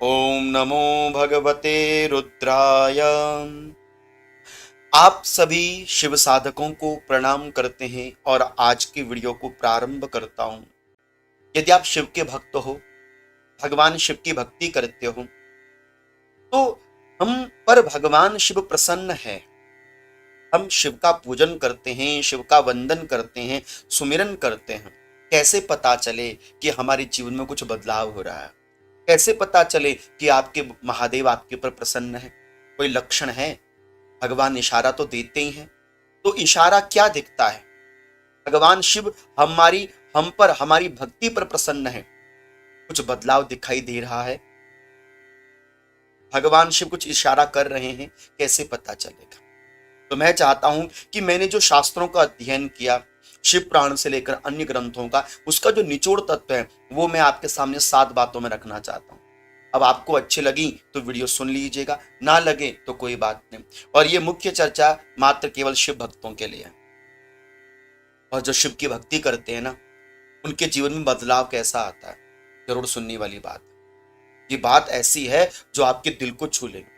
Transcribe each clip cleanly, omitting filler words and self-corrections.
ओम नमो भगवते रुद्राय। आप सभी शिव साधकों को प्रणाम करते हैं और आज की वीडियो को प्रारंभ करता हूं। यदि आप शिव के भक्त हो, भगवान शिव की भक्ति करते हो, तो हम पर भगवान शिव प्रसन्न है। हम शिव का पूजन करते हैं, शिव का वंदन करते हैं, सुमिरन करते हैं। कैसे पता चले कि हमारे जीवन में कुछ बदलाव हो रहा है? कैसे पता चले कि आपके महादेव आपके ऊपर प्रसन्न है? कोई लक्षण है? भगवान इशारा तो देते ही हैं। तो इशारा क्या दिखता है? भगवान शिव हम पर हमारी भक्ति पर प्रसन्न है, कुछ बदलाव दिखाई दे रहा है। भगवान शिव कुछ इशारा कर रहे हैं, कैसे पता चलेगा? तो मैं चाहता हूं कि मैंने जो शास्त्रों का अध्ययन किया, शिव पुराण से लेकर अन्य ग्रंथों का, उसका जो निचोड़ तत्व है वो मैं आपके सामने 7 बातों में रखना चाहता हूं। अब आपको अच्छी लगी तो वीडियो सुन लीजिएगा, ना लगे तो कोई बात नहीं। और ये मुख्य चर्चा मात्र केवल शिव भक्तों के लिए है। और जो शिव की भक्ति करते हैं ना, उनके जीवन में बदलाव कैसा आता है, जरूर सुनने वाली बात है। ये बात ऐसी है जो आपके दिल को छू लेगी।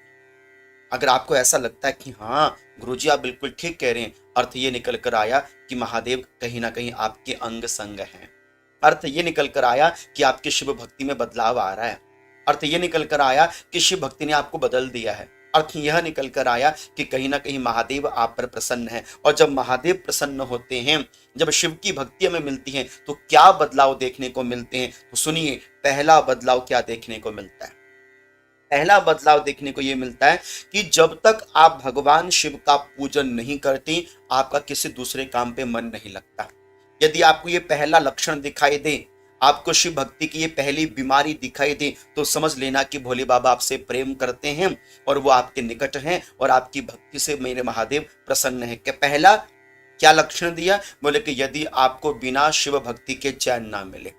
अगर आपको ऐसा लगता है कि हाँ गुरुजी आप बिल्कुल ठीक कह रहे हैं, अर्थ ये निकल कर आया कि महादेव कहीं ना कहीं आपके अंग संग हैं। अर्थ ये निकल कर आया कि आपकी शिव भक्ति में बदलाव आ रहा है। अर्थ ये निकल कर आया कि शिव भक्ति ने आपको बदल दिया है। अर्थ यह निकल कर आया कि कहीं ना कहीं महादेव आप पर प्रसन्न है। और जब महादेव प्रसन्न होते हैं, जब शिव की भक्ति हमें मिलती है, तो क्या बदलाव देखने को मिलते हैं? तो सुनिए, पहला बदलाव क्या देखने को मिलता है। पहला बदलाव देखने को यह मिलता है कि जब तक आप भगवान शिव का पूजन नहीं करते, आपका किसी दूसरे काम पे मन नहीं लगता। यदि आपको ये पहला लक्षण दिखाई दे, आपको शिव भक्ति की ये पहली बीमारी दिखाई दे, तो समझ लेना कि भोले बाबा आपसे प्रेम करते हैं और वो आपके निकट हैं और आपकी भक्ति से मेरे महादेव प्रसन्न है। कि पहला क्या लक्षण दिया? बोले कि यदि आपको बिना शिव भक्ति के चैन ना मिले,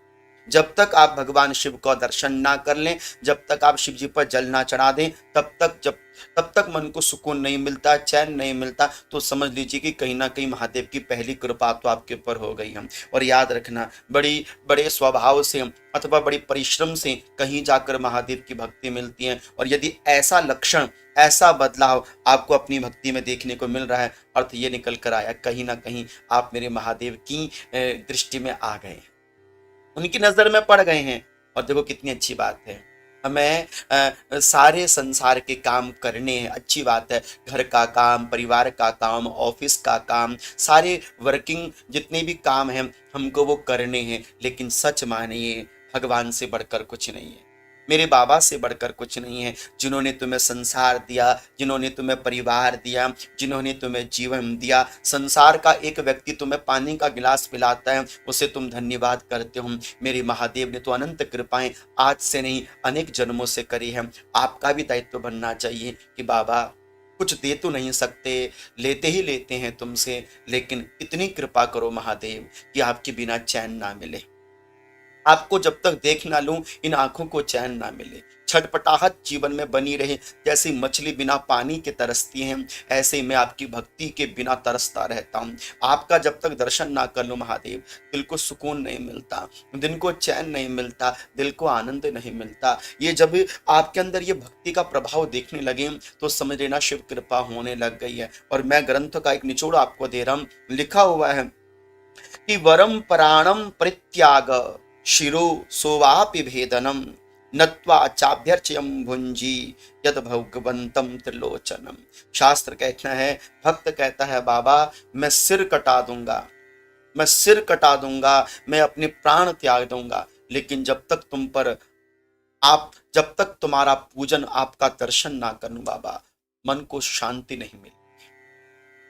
जब तक आप भगवान शिव का दर्शन ना कर लें, जब तक आप शिव जी पर जल ना चढ़ा दें, तब तक मन को सुकून नहीं मिलता, चैन नहीं मिलता। तो समझ लीजिए कि कहीं ना कहीं महादेव की पहली कृपा तो आपके ऊपर हो गई है। और याद रखना, बड़े स्वभाव से अथवा बड़ी परिश्रम से कहीं जाकर महादेव की भक्ति मिलती है। और यदि ऐसा लक्षण, ऐसा बदलाव आपको अपनी भक्ति में देखने को मिल रहा है, अर्थ ये निकल कर आया कहीं ना कहीं आप मेरे महादेव की दृष्टि में आ गए, उनकी नजर में पड़ गए हैं। और देखो कितनी अच्छी बात है, हमें सारे संसार के काम करने हैं, अच्छी बात है। घर का काम, परिवार का काम, ऑफिस का काम, सारे वर्किंग जितने भी काम हैं हमको वो करने हैं। लेकिन सच मानिए, भगवान से बढ़कर कुछ नहीं है, मेरे बाबा से बढ़कर कुछ नहीं है। जिन्होंने तुम्हें संसार दिया, जिन्होंने तुम्हें परिवार दिया, जिन्होंने तुम्हें जीवन दिया। संसार का एक व्यक्ति तुम्हें पानी का गिलास पिलाता है, उसे तुम धन्यवाद करते हो। मेरे महादेव ने तो अनंत कृपाएं आज से नहीं अनेक जन्मों से करी है। आपका भी दायित्व बनना चाहिए कि बाबा कुछ दे तो नहीं सकते, लेते ही लेते हैं तुमसे, लेकिन इतनी कृपा करो महादेव कि आपके बिना चैन ना मिले, आपको जब तक देख ना लूं इन आंखों को चैन ना मिले, छटपटाहट जीवन में बनी रहे। जैसी मछली बिना पानी के तरसती है, ऐसे ही मैं आपकी भक्ति के बिना तरसता रहता हूं। आपका जब तक दर्शन ना कर लूं महादेव, दिल को सुकून नहीं मिलता, दिल को चैन नहीं मिलता, दिल को आनंद नहीं मिलता। ये जब आपके अंदर ये भक्ति का प्रभाव देखने लगे, तो समझ लेना शिव कृपा होने लग गई है। और मैं ग्रंथ का एक निचोड़ आपको दे रहा हूं, लिखा हुआ है कि वरम प्राणम परित्याग शिरो सोवापि भेदनम नत्वा चाभ्यर्चयम भुंजी यद भगवंतम त्रिलोचनम। शास्त्र कहना है, भक्त कहता है बाबा मैं सिर कटा दूंगा, मैं सिर कटा दूंगा, मैं अपने प्राण त्याग दूंगा, लेकिन जब तक तुम्हारा पूजन, आपका दर्शन ना करूं बाबा, मन को शांति नहीं मिली।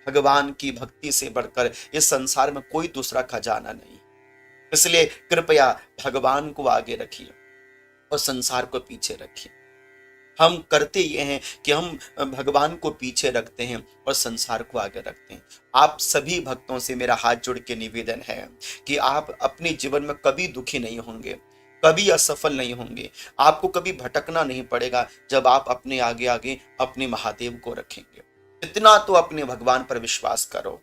भगवान की भक्ति से बढ़कर इस संसार में कोई दूसरा खजाना नहीं। इसलिए कृपया भगवान को आगे रखिए और संसार को पीछे रखिए। हम करते ये हैं कि हम भगवान को पीछे रखते हैं और संसार को आगे रखते हैं। आप सभी भक्तों से मेरा हाथ जोड़ के निवेदन है कि आप अपने जीवन में कभी दुखी नहीं होंगे, कभी असफल नहीं होंगे, आपको कभी भटकना नहीं पड़ेगा जब आप अपने आगे आगे अपने महादेव को रखेंगे। इतना तो अपने भगवान पर विश्वास करो,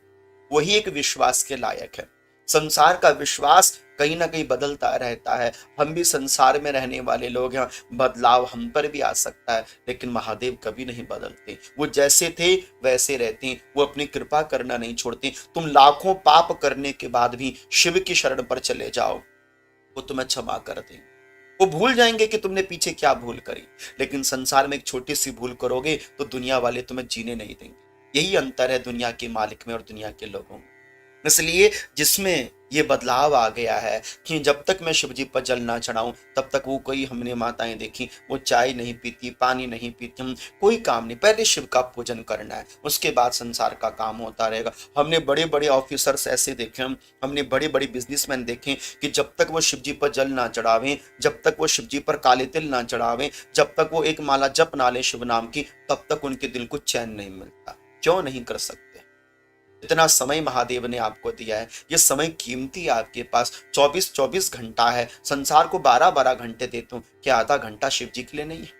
वही एक विश्वास के लायक है। संसार का विश्वास कहीं ना कहीं बदलता रहता है। हम भी संसार में रहने वाले लोग हैं, बदलाव हम पर भी आ सकता है, लेकिन महादेव कभी नहीं बदलते। वो जैसे थे वैसे रहते हैं, वो अपनी कृपा करना नहीं छोड़ते। तुम लाखों पाप करने के बाद भी शिव की शरण पर चले जाओ, वो तुम्हें क्षमा कर देंगे। वो भूल जाएंगे कि तुमने पीछे क्या भूल करी। लेकिन संसार में एक छोटी सी भूल करोगे तो दुनिया वाले तुम्हें जीने नहीं देंगे। यही अंतर है दुनिया के मालिक में और दुनिया के लोगों में। इसलिए जिसमें ये बदलाव आ गया है कि जब तक मैं शिवजी पर जल ना चढ़ाऊं तब तक वो कोई, हमने माताएं देखी वो चाय नहीं पीती, पानी नहीं पीती, हम कोई काम नहीं, पहले शिव का पूजन करना है, उसके बाद संसार का काम होता रहेगा। हमने बड़े बड़े ऑफिसर्स ऐसे देखे, हमने बड़े बड़े बिजनेसमैन देखे कि जब तक वो शिवजी पर जल ना चढ़ावें, जब तक वो शिवजी पर काले तिल ना चढ़ावें, जब तक वो एक माला जप ना ले शिव नाम की, तब तक उनके दिल को चैन नहीं मिलता। क्यों नहीं कर सकते? इतना समय महादेव ने आपको दिया है, ये समय कीमती है आपके पास। 24-24 घंटा है, संसार को 12-12 घंटे देता हूं, क्या आधा घंटा शिव जी के लिए नहीं है?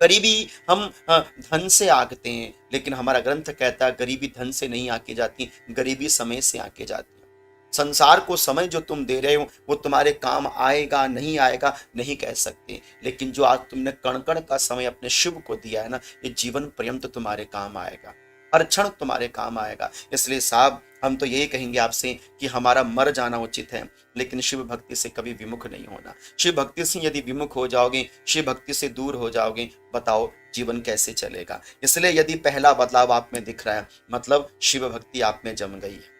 गरीबी हम धन से आगते हैं, लेकिन हमारा ग्रंथ कहता है गरीबी धन से नहीं आके जाती, गरीबी समय से आके जाती है। संसार को समय जो तुम दे रहे हो वो तुम्हारे काम आएगा नहीं आएगा नहीं कह सकते, लेकिन जो आज तुमने कण कण का समय अपने शिव को दिया है ना, ये जीवन पर्यंत तुम्हारे काम आएगा, हर क्षण तुम्हारे काम आएगा। इसलिए साहब हम तो यही कहेंगे आपसे कि हमारा मर जाना उचित है, लेकिन शिव भक्ति से कभी विमुख नहीं होना। शिव भक्ति से यदि विमुख हो जाओगे, शिव भक्ति से दूर हो जाओगे, बताओ जीवन कैसे चलेगा। इसलिए यदि पहला बदलाव आप में दिख रहा है, मतलब शिव भक्ति आप में जम गई है।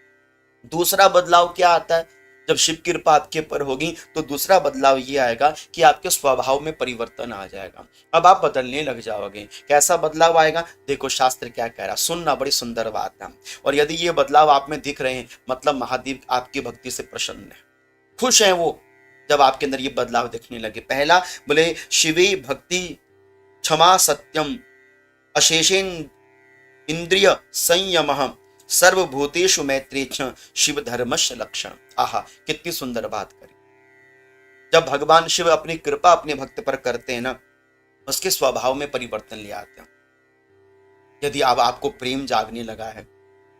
दूसरा बदलाव क्या आता है? जब शिव कृपा आपके पर होगी तो दूसरा बदलाव ये आएगा कि आपके स्वभाव में परिवर्तन आ जाएगा। अब आप बदलने लग जाओगे। कैसा बदलाव आएगा? देखो शास्त्र क्या कह रहा है, सुनना, बड़ी सुंदर बात है। और यदि ये बदलाव आप में दिख रहे हैं, मतलब महादेव आपकी भक्ति से प्रसन्न है, खुश है वो, जब आपके अंदर ये बदलाव दिखने लगे। पहला बोले शिवे भक्ति क्षमा सत्यम अशेषेन इंद्रिय संयम सर्वभूतेषु मैत्री शिव धर्मस्य लक्षण। आहा, कितनी सुंदर बात करी। जब भगवान शिव अपनी कृपा अपने भक्त पर करते हैं ना, उसके स्वभाव में परिवर्तन ले आते हैं। यदि अब आपको प्रेम जागने लगा है,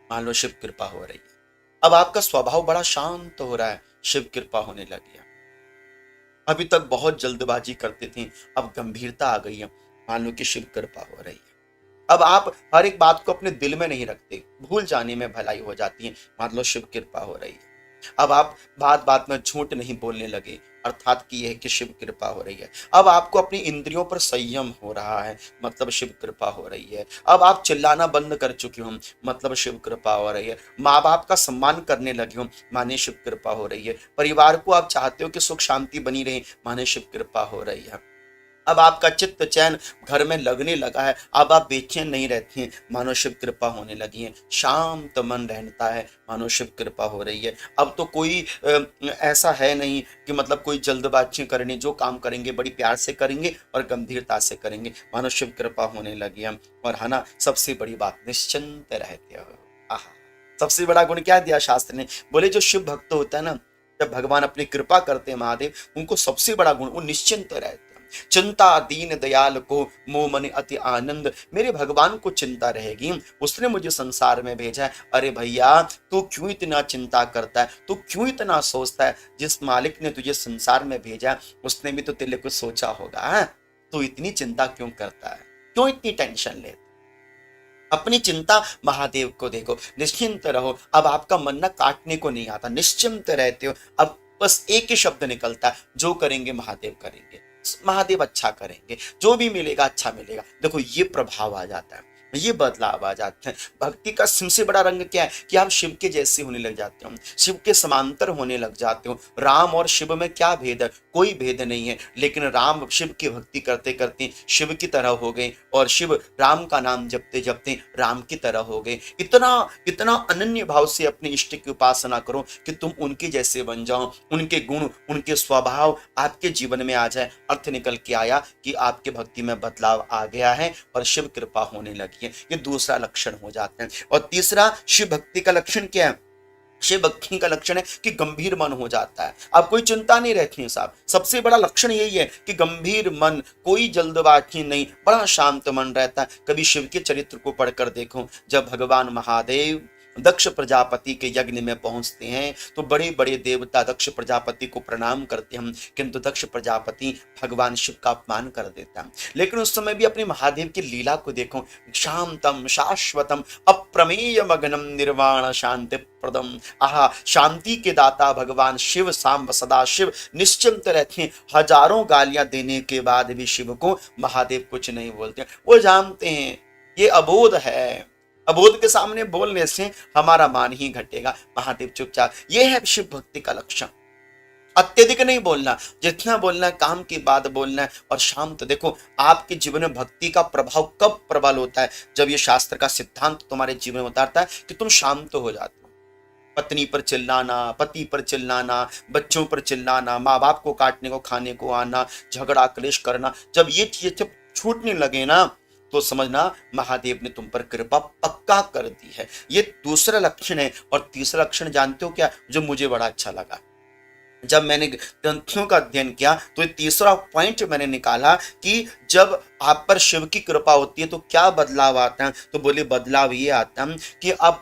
मान लो शिव कृपा हो रही है, अब आपका स्वभाव बड़ा शांत हो रहा है, शिव कृपा होने लगी है। अभी तक बहुत जल्दबाजी करते थे, अब गंभीरता आ गई है, मान लो कि शिव कृपा हो रही है। अब आप हर एक बात को अपने दिल में नहीं रखते, भूल जाने में भलाई हो जाती है, मान लो शिव कृपा हो रही है। अब आप बात बात में झूठ नहीं बोलने लगे, अर्थात कि यह कि शिव कृपा हो रही है। अब आपको अपनी इंद्रियों पर संयम हो रहा है, मतलब शिव कृपा हो रही है। अब आप चिल्लाना बंद कर चुके हो, मतलब शिव कृपा हो रही है। माँ बाप का सम्मान करने लगे हो, माने शिव कृपा हो रही है। परिवार को आप चाहते हो कि सुख शांति बनी रहे, माने शिव कृपा हो रही है। अब आपका चित्त चैन घर में लगने लगा है, अब आप बेचैन नहीं रहते हैं, मानो शिव कृपा होने लगी है। शांत मन रहता है, मानो शिव कृपा हो रही है। अब तो कोई ऐसा है नहीं कि मतलब कोई जल्दबाजी करनी, जो काम करेंगे बड़ी प्यार से करेंगे और गंभीरता से करेंगे, मानो शिव कृपा होने लगी है। और है ना, सबसे बड़ी बात, निश्चिंत रहते हो। आहा, सबसे बड़ा गुण क्या दिया शास्त्र ने? बोले जो शिव भक्त होता है ना, जब भगवान अपनी कृपा करते हैं महादेव, उनको सबसे बड़ा गुण, वो निश्चिंत रहते हैं। चिंता दीन दयाल को मोह मन अति आनंद। मेरे भगवान को चिंता रहेगी, उसने मुझे संसार में भेजा है। अरे भैया, तू क्यों इतना चिंता करता है, तू क्यों इतना सोचता है? जिस मालिक ने तुझे संसार में भेजा, उसने भी तो तेरे लिए कुछ सोचा होगा। तू इतनी चिंता क्यों करता है, क्यों इतनी टेंशन लेता? अपनी चिंता महादेव को देखो, निश्चिंत रहो। अब आपका मन ना काटने को नहीं आता, निश्चिंत रहते हो। अब बस एक ही शब्द निकलता है, जो करेंगे महादेव करेंगे, महादेव अच्छा करेंगे, जो भी मिलेगा अच्छा मिलेगा। देखो ये प्रभाव आ जाता है, ये बदलाव आ जाते हैं। भक्ति का सबसे बड़ा रंग क्या है कि आप शिव के जैसे होने लग जाते हो, शिव के समांतर होने लग जाते हो। राम और शिव में क्या भेद है? कोई भेद नहीं है, लेकिन राम शिव की भक्ति करते करते शिव की तरह हो गए, और शिव राम का नाम जपते जपते राम की तरह हो गए। इतना इतना अनन्य भाव से अपने इष्ट की उपासना करो कि तुम उनके जैसे बन जाओ, उनके गुण, उनके स्वभाव आपके जीवन में आ जाए। अर्थ निकल के आया कि आपके भक्ति में बदलाव आ गया है और शिव कृपा होने लगी है। ये दूसरा लक्षण हो जाता है। और तीसरा शिव भक्ति का लक्षण क्या है? शिव भक्ति का लक्षण है कि गंभीर मन हो जाता है। अब कोई चिंता नहीं रहती है साहब, सबसे बड़ा लक्षण यही है कि गंभीर मन, कोई जल्दबाजी नहीं, बड़ा शांत मन रहता है। कभी शिव के चरित्र को पढ़कर देखो, जब भगवान महादेव दक्ष प्रजापति के यज्ञ में पहुंचते हैं तो बड़े बड़े देवता दक्ष प्रजापति को प्रणाम करते हैं, किंतु दक्ष प्रजापति भगवान शिव का अपमान कर देता है। लेकिन उस समय भी अपने महादेव की लीला को देखो, शांतम शाश्वतम अप्रमेय मग्नम निर्वाण शांति प्रदम। आहा, शांति के दाता भगवान शिव सांब सदा शिव निश्चिंत रहते हैं। हजारों गालियां देने के बाद भी शिव को महादेव कुछ नहीं बोलते, वो जानते हैं ये अबोध है, अबोध के सामने बोलने से हमारा मान ही घटेगा। महादेव चुपचाप, ये है शिव भक्ति का लक्षण। अत्यधिक नहीं बोलना, जितना बोलना है काम की बात बोलना है, और शांत। देखो आपके जीवन में भक्ति का प्रभाव कब प्रबल होता है, जब ये शास्त्र का सिद्धांत तुम्हारे जीवन में उतारता है कि तुम शांत हो जाते हो। पत्नी पर चिल्लाना, पति पर चिल्लाना, बच्चों पर चिल्लाना, माँ बाप को काटने को खाने को आना, झगड़ा क्लेश करना, जब ये चीजें जब छूटने लगे ना तो समझना महादेव ने तुम पर कृपा पक्का कर दी है। ये दूसरा लक्षण है। और तीसरा लक्षण जानते हो क्या, जो मुझे बड़ा अच्छा लगा जब मैंने ग्रंथों का अध्ययन किया, तो ये तीसरा पॉइंट मैंने निकाला कि जब आप पर शिव की कृपा होती है तो क्या बदलाव आता है। तो बोले बदलाव ये आता है कि अब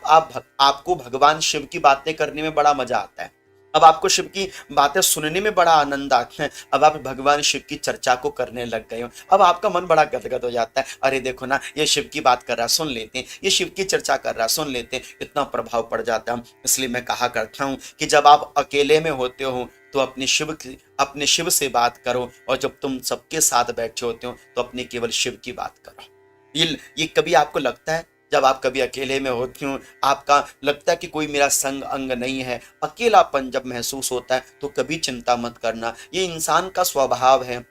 आपको भगवान शिव की बातें करने में बड़ा मजा आता है, अब आपको शिव की बातें सुनने में बड़ा आनंद आता है, अब आप भगवान शिव की चर्चा को करने लग गए हो, अब आपका मन बड़ा गदगद हो जाता है। अरे देखो ना, ये शिव की बात कर रहा, सुन लेते हैं, ये शिव की चर्चा कर रहा, सुन लेते हैं, इतना प्रभाव पड़ जाता है। इसलिए मैं कहा करता हूँ कि जब आप अकेले में होते हो तो अपने शिव से बात करो, और जब तुम सबके साथ बैठे होते हो तो अपने केवल शिव की बात करो। ये कभी आपको लगता है, जब आप कभी अकेले में होते हो, आपका लगता है कि कोई मेरा संग अंग नहीं है, अकेलापन जब महसूस होता है, तो कभी चिंता मत करना, ये इंसान का स्वभाव है।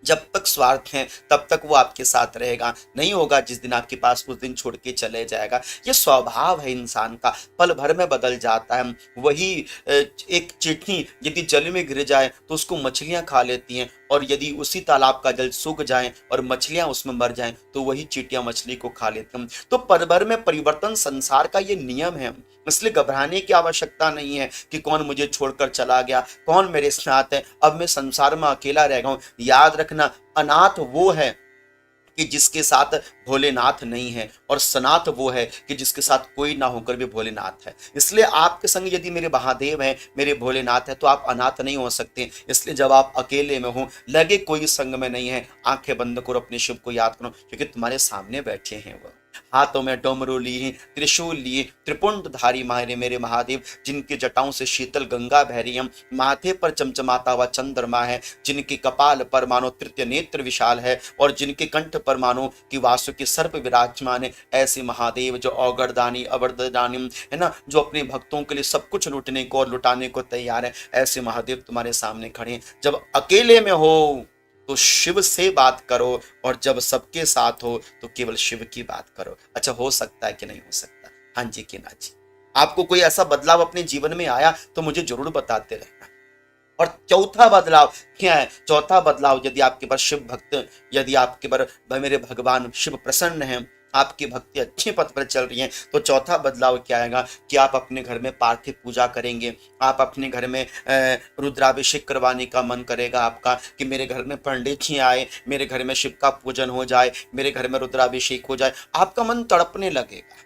जब तक स्वार्थ है तब तक वो आपके साथ रहेगा, नहीं होगा जिस दिन आपके पास उस दिन छोड़ के चले जाएगा। ये स्वभाव है इंसान का, पल भर में बदल जाता है। वही एक चींटी यदि जल में गिर जाए तो उसको मछलियां खा लेती हैं, और यदि उसी तालाब का जल सूख जाए और मछलियां उसमें मर जाएं तो वही चींटियां मछली को खा लेती हैं। तो पल भर में परिवर्तन संसार का ये नियम है, इसलिए घबराने की आवश्यकता नहीं है कि कौन मुझे छोड़कर चला गया, कौन मेरे साथ है, अब मैं संसार में अकेला रह गया हूं। याद रखना, अनाथ वो है कि जिसके साथ भोलेनाथ नहीं है, और सनाथ वो है कि जिसके साथ कोई ना होकर भी भोलेनाथ है। इसलिए आपके संग यदि मेरे महादेव हैं, मेरे भोलेनाथ है, तो आप अनाथ नहीं हो सकते। इसलिए जब आप अकेले में हो, लगे कोई संग में नहीं है, आंखें बंद करो, अपने शिव को याद करो, क्योंकि तुम्हारे सामने बैठे हैं वो। हाथों में डमरू लिए, त्रिशूल लिए, त्रिपुंडधारी मारे मेरे महादेव, जिनके जटाओं से शीतल गंगा बह रही है, माथे पर चमचमाता हुआ चंद्रमा है, जिनके कपाल पर मानो तृतीय नेत्र विशाल है, और जिनके कंठ पर मानो कि वासुकी सर्प विराजमान है। ऐसे महादेव जो औगरदानी अवरदानी है ना, जो अपने भक्तों के लिए सब कुछ लूटने को और लुटाने को तैयार है, ऐसे महादेव तुम्हारे सामने खड़े हैं। जब अकेले में हो तो शिव से बात करो, और जब सबके साथ हो तो केवल शिव की बात करो। अच्छा, हो सकता है कि नहीं हो सकता? हाँ जी कि ना जी? आपको कोई ऐसा बदलाव अपने जीवन में आया तो मुझे जरूर बताते रहना। और चौथा बदलाव क्या है? चौथा बदलाव, यदि आपके पास शिव भक्त, यदि आपके पर मेरे भगवान शिव प्रसन्न हैं, आपकी भक्ति अच्छे पथ पर चल रही है, तो चौथा बदलाव क्या आएगा कि आप अपने घर में पार्थिव पूजा करेंगे। आप अपने घर में रुद्राभिषेक करवाने का मन करेगा आपका कि मेरे घर में पंडित जी आए, मेरे घर में शिव का पूजन हो जाए, मेरे घर में रुद्राभिषेक हो जाए। आपका मन तड़पने लगेगा,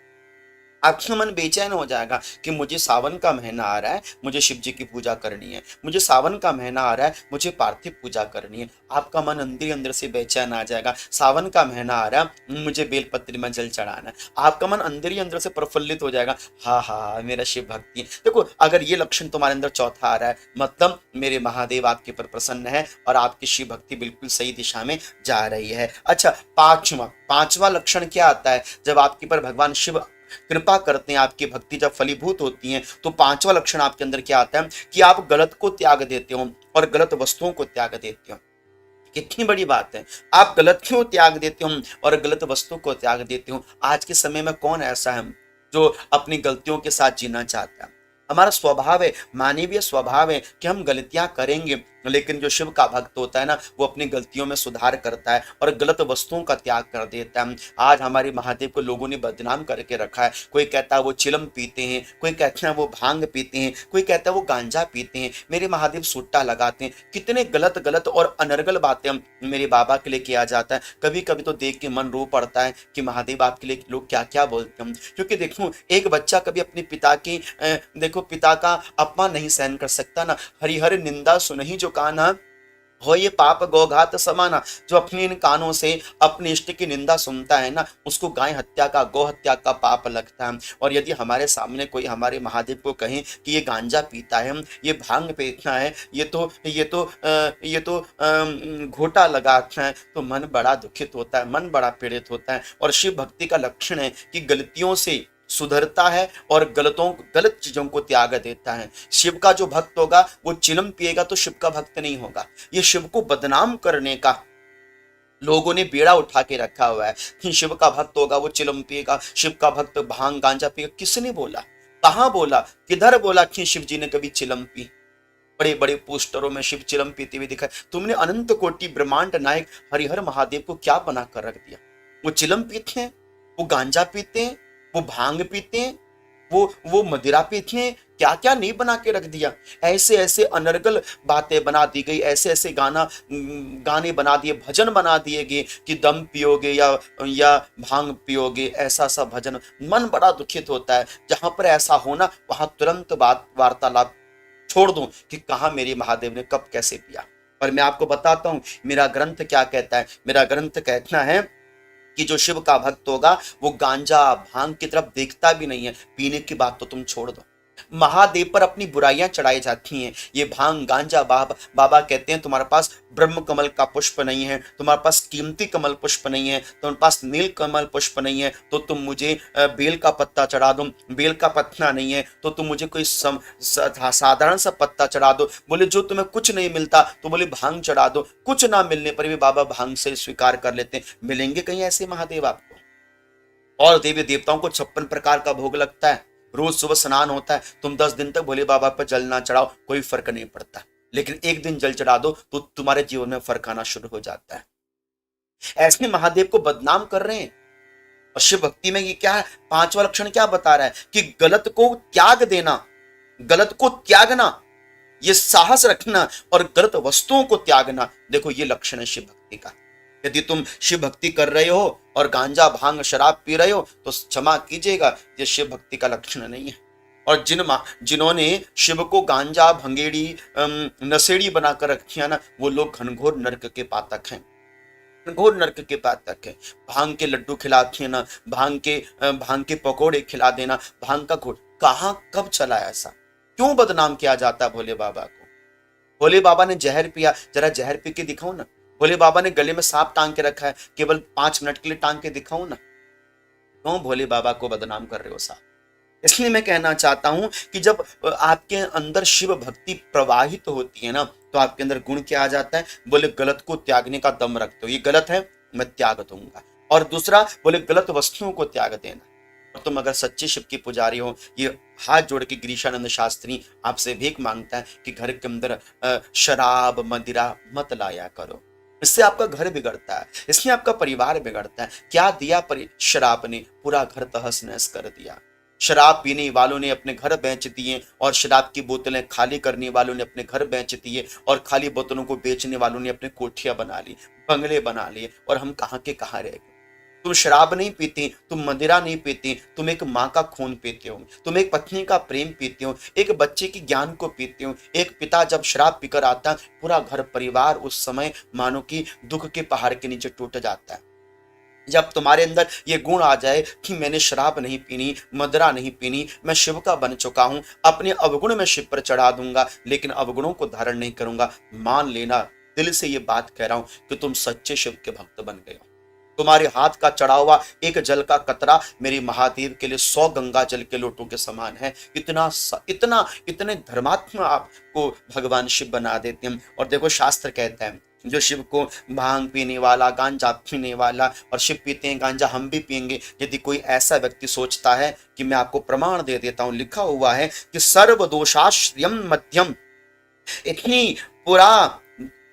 आपका मन बेचैन हो जाएगा कि मुझे सावन का महीना आ रहा है, मुझे शिव जी की पूजा करनी है, मुझे सावन का महीना आ रहा है, मुझे पार्थिव पूजा करनी है। आपका मन अंदर ही अंदर से बेचैन आ जाएगा। सावन का महीना आ रहा है, मुझे बेलपत्री में जल चढ़ाना है। आपका मन अंदर ही अंदर से प्रफुल्लित हो जाएगा, हाँ हाँ मेरा शिव भक्ति है। देखो, अगर ये लक्षण तुम्हारे अंदर चौथा आ रहा है, मतलब मेरे महादेव आपके पर प्रसन्न है और आपकी शिव भक्ति बिल्कुल सही दिशा में जा रही है। अच्छा, पांचवा लक्षण क्या आता है? जब आपके पर भगवान शिव कृपा करते हैं, आपकी भक्ति जब फलीभूत होती है, तो पांचवा लक्षण आपके अंदर क्या आता है कि आप गलत को त्याग देते हो और गलत वस्तुओं को त्याग देते हो। कितनी बड़ी बात है, आप गलत क्यों त्याग देते हो और गलत वस्तु को त्याग देते हो। आज के समय में कौन ऐसा है जो अपनी गलतियों के साथ जीना चाहता है? हमारा स्वभाव है, मानवीय स्वभाव है कि हम गलतियां करेंगे, लेकिन जो शिव का भक्त होता है ना, वो अपनी गलतियों में सुधार करता है और गलत वस्तुओं का त्याग कर देता है। आज हमारे महादेव को लोगों ने बदनाम करके रखा है। कोई कहता है वो चिलम पीते हैं, कोई कहता है वो भांग पीते हैं, कोई कहता है वो गांजा पीते हैं, मेरे महादेव सुट्टा लगाते हैं। कितने गलत गलत और अनर्गल बातें मेरे बाबा के लिए किया जाता है। कभी कभी तो देख के मन रो पड़ता है कि महादेव आपके लिए लोग क्या क्या बोलते हैं। क्योंकि देखो, एक बच्चा कभी अपने पिता की देखो पिता का अपमान नहीं सहन कर सकता ना। हरिहर निंदा सुनहि जो कान्हा, हो ये पाप गौघात समाना। जो अपने इन कानों से अपने इष्ट की निंदा सुनता है ना, उसको गाय हत्या का, गौ हत्या का पाप लगता है। और यदि हमारे सामने कोई हमारे महादेव को कहे कि ये गांजा पीता है, ये भांग पीता है, ये तो घोटा लगाता है, तो मन बड़ा दुखित होता है, मन बड़ा पीड़ित होता है। और शिव भक्ति का लक्षण है कि गलतियों से सुधरता है और गलत चीजों को त्याग देता है। शिव का जो भक्त होगा वो चिलम पिएगा तो शिव का भक्त नहीं होगा। ये शिव को बदनाम करने का लोगों ने बेड़ा उठा के रखा हुआ है कि शिव का भक्त होगा वो चिलम पिएगा, शिव का भक्त भांग गांजा पिएगा। किसने बोला? कहां बोला? किधर बोला कि शिव जी ने कभी चिलम पी? बड़े बड़े पोस्टरों में शिव चिलम पीते हुए दिखा। तुमने अनंत कोटि ब्रह्मांड नायक हरिहर महादेव को क्या बना कर रख दिया? वो चिलम पीते हैं, वो गांजा पीते हैं, वो भांग पीते हैं, वो मदिरा पीते हैं, क्या क्या नहीं बना के रख दिया। ऐसे ऐसे अनर्गल बातें बना दी गई, ऐसे ऐसे गाने बना दिए, भजन बना दिए गए कि दम पियोगे या भांग पियोगे, ऐसा सा भजन। मन बड़ा दुखित होता है। जहां पर ऐसा होना वहां तुरंत बात वार्तालाप छोड़ दूं कि कहा मेरे महादेव ने कब कैसे पिया। पर मैं आपको बताता हूं मेरा ग्रंथ क्या कहता है। मेरा ग्रंथ कहना है कि जो शिव का भक्त होगा वो गांजा भांग की तरफ देखता भी नहीं है। पीने की बात तो तुम छोड़ दो, महादेव पर अपनी बुराइयां चढ़ाई जाती हैं। ये भांग गांजा, बाबा कहते हैं तुम्हारे पास ब्रह्म कमल का पुष्प नहीं है, तुम्हारे पास कीमती कमल पुष्प नहीं है, तुम्हारे पास नील कमल पुष्प नहीं है, तो तुम मुझे बेल का पत्ता चढ़ा दो। बेल का पत्ता नहीं है तो तुम मुझे कोई साधारण सा पत्ता चढ़ा दो। बोले जो तुम्हें कुछ नहीं मिलता तो बोले भांग चढ़ा दो। कुछ ना मिलने पर भी बाबा भांग से स्वीकार कर लेते हैं। मिलेंगे कहीं ऐसे महादेव आपको? और देवी देवताओं को 56 प्रकार का भोग लगता है, रोज सुबह स्नान होता है। तुम 10 दिन तक भोले बाबा पर जल ना चढ़ाओ, कोई फर्क नहीं पड़ता। लेकिन एक दिन जल चढ़ा दो तो तुम्हारे जीवन में फर्क आना शुरू हो जाता है। ऐसे महादेव को बदनाम कर रहे हैं। और शिव भक्ति में ये क्या है? 5वां लक्षण क्या बता रहा है कि गलत को त्याग देना, गलत को त्यागना, ये साहस रखना और गलत वस्तुओं को त्यागना। देखो ये लक्षण है शिव भक्ति का। यदि तुम शिव भक्ति कर रहे हो और गांजा भांग शराब पी रहे हो तो क्षमा कीजिएगा, ये शिव भक्ति का लक्षण नहीं है। और जिन्होंने शिव को गांजा भंगेड़ी नशेड़ी बनाकर रखी है ना, वो लोग घनघोर नरक के पातक हैं, घनघोर नरक के पातक हैं। भांग के लड्डू खिलाती है ना, भांग के पकौड़े खिला देना, भांग का घोट कहाँ कब चला ऐसा? क्यों बदनाम किया जाता है भोले बाबा को? भोले बाबा ने जहर पिया, जरा जहर पी के दिखाओ ना। भोले बाबा ने गले में सांप टांग के रखा है, केवल 5 मिनट के लिए टांग के दिखाऊं ना। क्यों भोले बाबा को बदनाम कर रहे हो साहब? इसलिए मैं कहना चाहता हूं कि जब आपके अंदर शिव भक्ति प्रवाहित होती है ना, तो आपके अंदर गुण क्या आ जाता है? बोले गलत को त्यागने का दम रखते हो, ये गलत है मैं त्याग दूंगा। और दूसरा बोले गलत वस्तुओं को त्याग देना। और तुम अगर सच्चे शिव के पुजारी हो, ये हाथ जोड़ के गिरीशानंद शास्त्री आपसे भीख मांगता है कि घर के अंदर शराब मदिरा मत लाया करो। इससे आपका घर बिगड़ता है, इसलिए आपका परिवार बिगड़ता है। क्या दिया शराब ने? पूरा घर तहस नहस कर दिया। शराब पीने वालों ने अपने घर बेच दिए और शराब की बोतलें खाली करने वालों ने अपने घर बेच दिए और खाली बोतलों को बेचने वालों ने अपने कोठियां बना ली, बंगले बना लिए। और हम कहाँ के कहाँ रह गए। तुम शराब नहीं पीती, तुम मदिरा नहीं पीती, तुम एक माँ का खून पीते हो, तुम एक पत्नी का प्रेम पीते हो, एक बच्चे की ज्ञान को पीते हो। एक पिता जब शराब पीकर आता है, पूरा घर परिवार उस समय मानो कि दुख के पहाड़ के नीचे टूट जाता है। जब तुम्हारे अंदर ये गुण आ जाए कि मैंने शराब नहीं पीनी, मदिरा नहीं पीनी, मैं शिव का बन चुका हूं, अपने अवगुण में शिव पर चढ़ा दूंगा, लेकिन अवगुणों को धारण नहीं करूंगा, मान लेना, दिल से ये बात कह रहा हूं कि तुम सच्चे शिव के भक्त बन गए हो। तुम्हारे हाथ का चढ़ा हुआ एक जल का कतरा मेरे महादेव के लिए 100 गंगा जल के लोटों के समान है। इतने धर्मात्मा आपको भगवान शिव बना देते हैं। और देखो शास्त्र कहता है जो शिव को भांग पीने वाला, गांजा पीने वाला, और शिव पीते हैं गांजा हम भी पिएंगे, यदि कोई ऐसा व्यक्ति सोचता है कि मैं आपको प्रमाण दे देता हूं, लिखा हुआ है कि सर्व दोषाश्रयम मध्यम इतनी पुरा